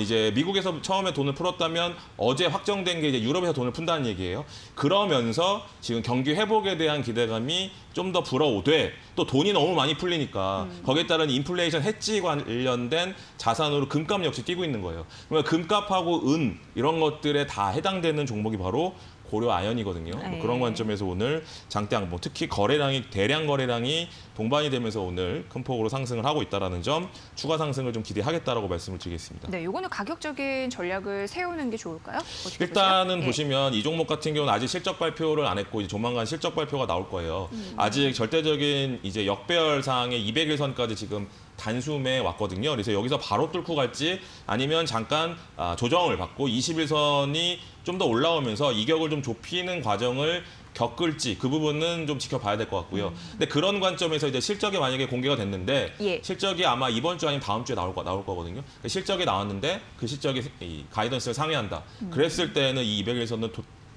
이제 미국에서 처음에 돈을 풀었다면 어제 확정된 게 이제 유럽에서 돈을 푼다는 얘기예요. 그러면서 지금 경기 회복에 대한 기대감이 좀 더 불어오되 또 돈이 너무 많이 풀리니까 거기에 따른 인플레이션 해지 관련된 자산으로 금값 역시 뛰고 있는 거예요. 그러니까 금값하고 은 이런 것들에 다 해당되는 종목이 바로 고려아연이거든요. 네. 그런 관점에서 오늘 장대 양봉, 특히 거래량이 대량 거래량이 동반이 되면서 오늘 큰 폭으로 상승을 하고 있다는 점, 추가 상승을 좀 기대하겠다라고 말씀을 드리겠습니다. 네, 이거는 가격적인 전략을 세우는 게 좋을까요? 어떻게 일단은 보세요? 보시면 이 종목 같은 경우는 아직 실적 발표를 안 했고 이제 조만간 실적 발표가 나올 거예요. 아직 절대적인 이제 역배열 사항의 200일선까지 지금 단숨에 왔거든요. 그래서 여기서 바로 뚫고 갈지 아니면 잠깐 조정을 받고 20일선이 좀 더 올라오면서 이격을 좀 좁히는 과정을 겪을지 그 부분은 좀 지켜봐야 될 것 같고요. 근데 그런 관점에서 이제 실적이 만약에 공개가 됐는데 예. 실적이 아마 이번 주 아니면 다음 주에 나올 거거든요. 실적이 나왔는데 그 실적이 이 가이던스를 상회한다. 그랬을 때는 이 200일선은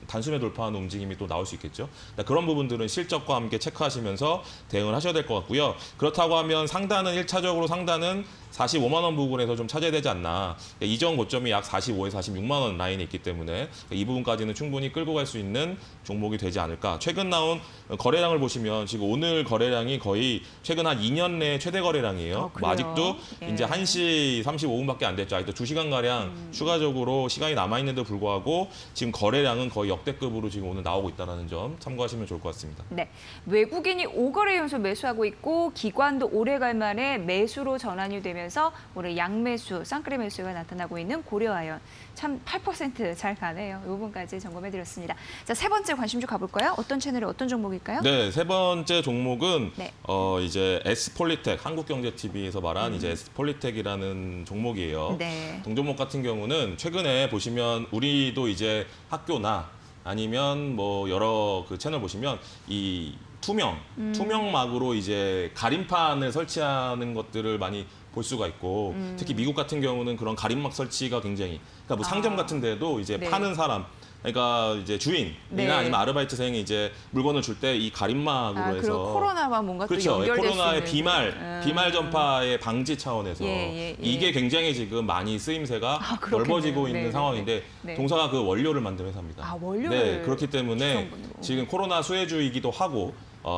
단숨에 돌파하는 움직임이 또 나올 수 있겠죠. 그런 부분들은 실적과 함께 체크하시면서 대응을 하셔야 될 것 같고요. 그렇다고 하면 상단은 1차적으로 상단은 45만 원 부근에서 좀 찾아야 되지 않나. 이전 고점이 약 45에서 46만 원 라인에 있기 때문에 이 부분까지는 충분히 끌고 갈 수 있는 종목이 되지 않을까. 최근 나온 거래량을 보시면 지금 오늘 거래량이 거의 최근 한 2년 내 최대 거래량이에요. 그래요? 아직도 예. 이제 1시 35분밖에 안 됐죠. 아직도 2시간가량 추가적으로 시간이 남아있는데도 불구하고 지금 거래량은 거의 역대급으로 지금 오늘 나오고 있다는 점 참고하시면 좋을 것 같습니다. 네, 외국인이 5거래 연속 매수하고 있고 기관도 오래갈 만에 매수로 전환이 되면서 오늘 양매수, 쌍끌이 매수가 나타나고 있는 고려아연. 참 8% 잘 가네요. 이 부분까지 점검해드렸습니다. 자, 세 번째 관심주 가볼까요? 어떤 채널에 어떤 종목일까요? 네, 세 번째 종목은 네. 이제 S폴리텍, 한국경제TV에서 말한 이제 S폴리텍이라는 종목이에요. 네. 동종목 같은 경우는 최근에 보시면 우리도 이제 학교나 아니면 뭐 여러 그 채널 보시면 이 투명막으로 이제 가림판을 설치하는 것들을 많이 볼 수가 있고 특히 미국 같은 경우는 그런 가림막 설치가 굉장히 그러니까 뭐 상점 같은 데도 이제 네. 파는 사람 그러니까 이제 주인이나 네. 아니면 아르바이트생이 이제 물건을 줄 때 이 가림막으로 해서 그리고 코로나와 뭔가 그렇죠. 또 연결될 코로나의 수 있는 비말 전파의 방지 차원에서 예. 이게 굉장히 지금 많이 쓰임새가 그렇겠네요. 넓어지고 있는 네네네. 상황인데 네. 동사가 그 원료를 만드는 회사입니다. 원료를 네, 그렇기 때문에 기성분으로. 지금 코로나 수혜주이기도 하고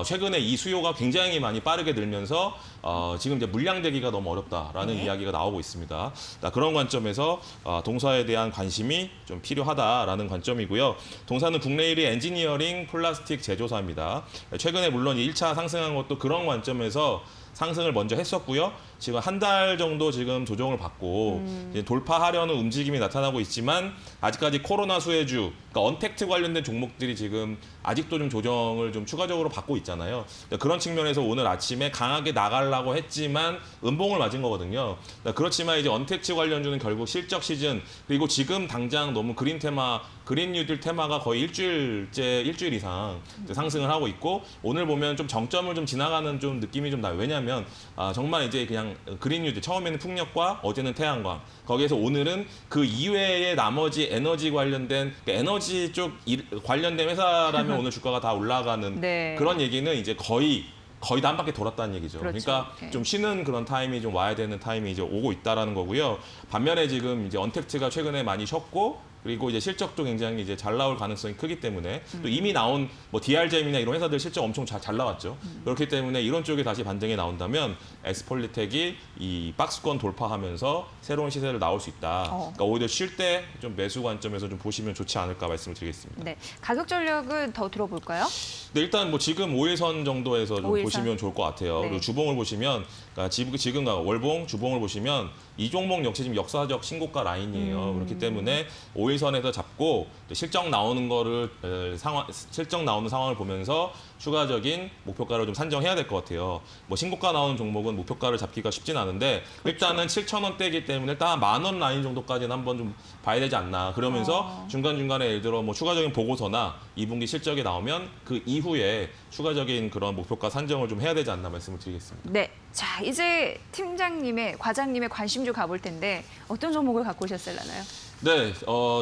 최근에 이 수요가 굉장히 많이 빠르게 늘면서 지금 이제 물량대기가 너무 어렵다라는 네. 이야기가 나오고 있습니다. 그런 관점에서 동사에 대한 관심이 좀 필요하다라는 관점이고요. 동사는 국내 1위 엔지니어링 플라스틱 제조사입니다. 최근에 물론 1차 상승한 것도 그런 관점에서 상승을 먼저 했었고요. 지금 한 달 정도 지금 조정을 받고 이제 돌파하려는 움직임이 나타나고 있지만 아직까지 코로나 수혜주, 그러니까 언택트 관련된 종목들이 지금 아직도 좀 조정을 좀 추가적으로 받고 있잖아요. 그런 측면에서 오늘 아침에 강하게 나가려고 했지만 음봉을 맞은 거거든요. 그렇지만 이제 언택트 관련주는 결국 실적 시즌 그리고 지금 당장 너무 그린 뉴딜 테마가 거의 일주일 이상 이제 상승을 하고 있고 오늘 보면 좀 정점을 좀 지나가는 좀 느낌이 좀 나요. 왜냐하면 정말 이제 그냥 그린 뉴딜 처음에는 풍력과 어제는 태양광 거기에서 오늘은 그 이외의 나머지 에너지 관련된 에너지 쪽 관련된 회사라면 오늘 주가가 다 올라가는 네. 그런 얘기는 이제 거의 다 한 바퀴 돌았다는 얘기죠. 그렇죠. 그러니까 네. 좀 쉬는 그런 타임이 좀 와야 되는 타임이 이제 오고 있다라는 거고요. 반면에 지금 이제 언택트가 최근에 많이 쉬었고 그리고 이제 실적도 굉장히 이제 잘 나올 가능성이 크기 때문에 또 이미 나온 뭐 DR잼이나 이런 회사들 실적 엄청 잘 나왔죠. 그렇기 때문에 이런 쪽에 다시 반등이 나온다면 에스폴리텍이 이 박스권 돌파하면서 새로운 시세를 나올 수 있다. 그러니까 오히려 쉴 때 좀 매수 관점에서 좀 보시면 좋지 않을까 말씀을 드리겠습니다. 네. 가격 전략은 더 들어볼까요? 네, 일단 뭐 지금 5일선 정도에서 좀 5일선. 보시면 좋을 것 같아요. 네. 그리고 주봉을 보시면 그러니까 지금 월봉, 주봉을 보시면 이 종목 역시 지금 역사적 신고가 라인이에요. 그렇기 때문에 5일선에서 잡고 실적 나오는 상황을 보면서 추가적인 목표가를 좀 산정해야 될 것 같아요. 뭐 신고가 나오는 종목은 목표가를 잡기가 쉽진 않은데 일단은 7,000원대이기 때문에 일단 10,000원 라인 정도까지는 한번 좀 봐야 되지 않나. 그러면서 중간중간에 예를 들어 뭐 추가적인 보고서나 2분기 실적이 나오면 그 이후에 추가적인 그런 목표가 산정을 좀 해야 되지 않나 말씀을 드리겠습니다. 네. 자, 이제 과장님의 관심 좀 가볼 텐데 어떤 종목을 갖고 오셨을라나요? 네,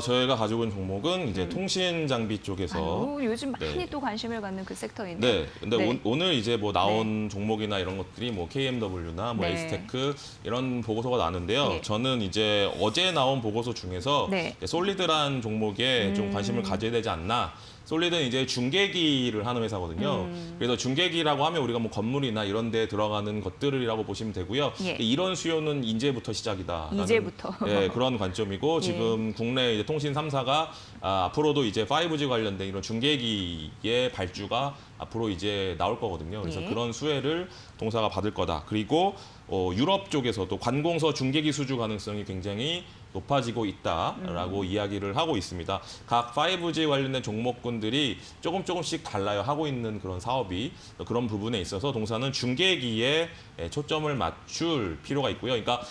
저희가 가지고 온 종목은 이제 통신 장비 쪽에서 요즘 많이 네. 또 관심을 갖는 그 섹터인데. 네, 근데 네. 오늘 이제 뭐 나온 종목이나 이런 것들이 뭐 KMW나 뭐 네. 에이스테크 이런 보고서가 나왔는데요. 네. 저는 이제 어제 나온 보고서 중에서 네. 솔리드란 종목에 좀 관심을 가져야 되지 않나. 솔리드는 이제 중계기를 하는 회사거든요. 그래서 중계기라고 하면 우리가 뭐 건물이나 이런 데 들어가는 것들이라고 보시면 되고요. 예. 이런 수요는 이제부터 시작이다. 이제부터. 네, 그런 관점이고 지금 국내 이제 통신 3사가 앞으로도 이제 5G 관련된 이런 중계기의 발주가 앞으로 이제 나올 거거든요. 그래서 예. 그런 수혜를 동사가 받을 거다. 그리고 유럽 쪽에서도 관공서 중계기 수주 가능성이 굉장히 높아지고 있다라고 이야기를 하고 있습니다. 각 5G 관련된 종목군들이 조금씩 달라요. 하고 있는 그런 사업이 그런 부분에 있어서 동사는 중계기에 초점을 맞출 필요가 있고요. 그러니까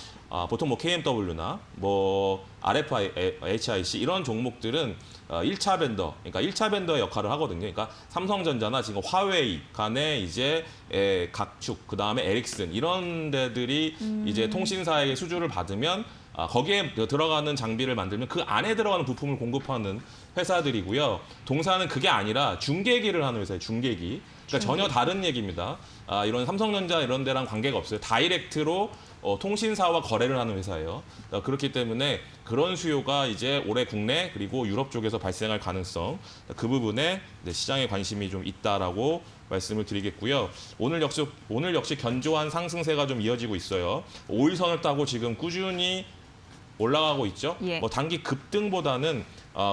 보통 뭐 KMW나 뭐 RFI, HIC 이런 종목들은 1차 벤더, 그러니까 1차 벤더의 역할을 하거든요. 그러니까 삼성전자나 지금 화웨이 간에 이제 각축, 그 다음에 에릭슨 이런 데들이 이제 통신사에게 수주를 받으면 거기에 들어가는 장비를 만들면 그 안에 들어가는 부품을 공급하는 회사들이고요. 동사는 그게 아니라 중계기를 하는 회사예요. 중계기. 그러니까 전혀 다른 얘기입니다. 이런 삼성전자 이런 데랑 관계가 없어요. 다이렉트로 통신사와 거래를 하는 회사예요. 그렇기 때문에 그런 수요가 이제 올해 국내 그리고 유럽 쪽에서 발생할 가능성 그 부분에 시장에 관심이 좀 있다라고 말씀을 드리겠고요. 오늘 역시 견조한 상승세가 좀 이어지고 있어요. 5일선을 따고 지금 꾸준히 올라가고 있죠. 예. 뭐 단기 급등보다는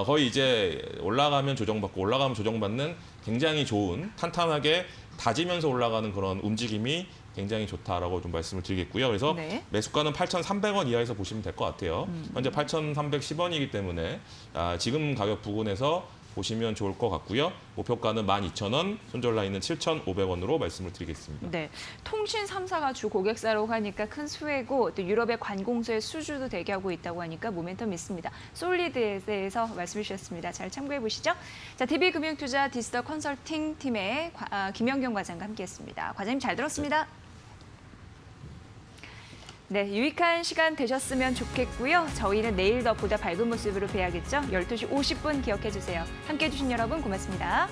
거의 이제 올라가면 조정받는 굉장히 좋은 탄탄하게 다지면서 올라가는 그런 움직임이 굉장히 좋다라고 좀 말씀을 드리겠고요. 그래서 네. 매수가는 8,300원 이하에서 보시면 될 것 같아요. 현재 8,310원이기 때문에 지금 가격 부근에서 보시면 좋을 것 같고요. 목표가는 12,000원, 손절 라인은 7,500원으로 말씀을 드리겠습니다. 네, 통신 3사가 주 고객사라고 하니까 큰 수혜고 또 유럽의 관공서의 수주도 대기하고 있다고 하니까 모멘텀 있습니다. 솔리드에 대해서 말씀해 주셨습니다. 잘 참고해 보시죠. 자, DB금융투자 디지털 컨설팅 팀의 김연경 과장과 함께했습니다. 과장님 잘 들었습니다. 네, 유익한 시간 되셨으면 좋겠고요. 저희는 내일 더 보다 밝은 모습으로 뵈야겠죠. 12시 50분 기억해 주세요. 함께해 주신 여러분 고맙습니다.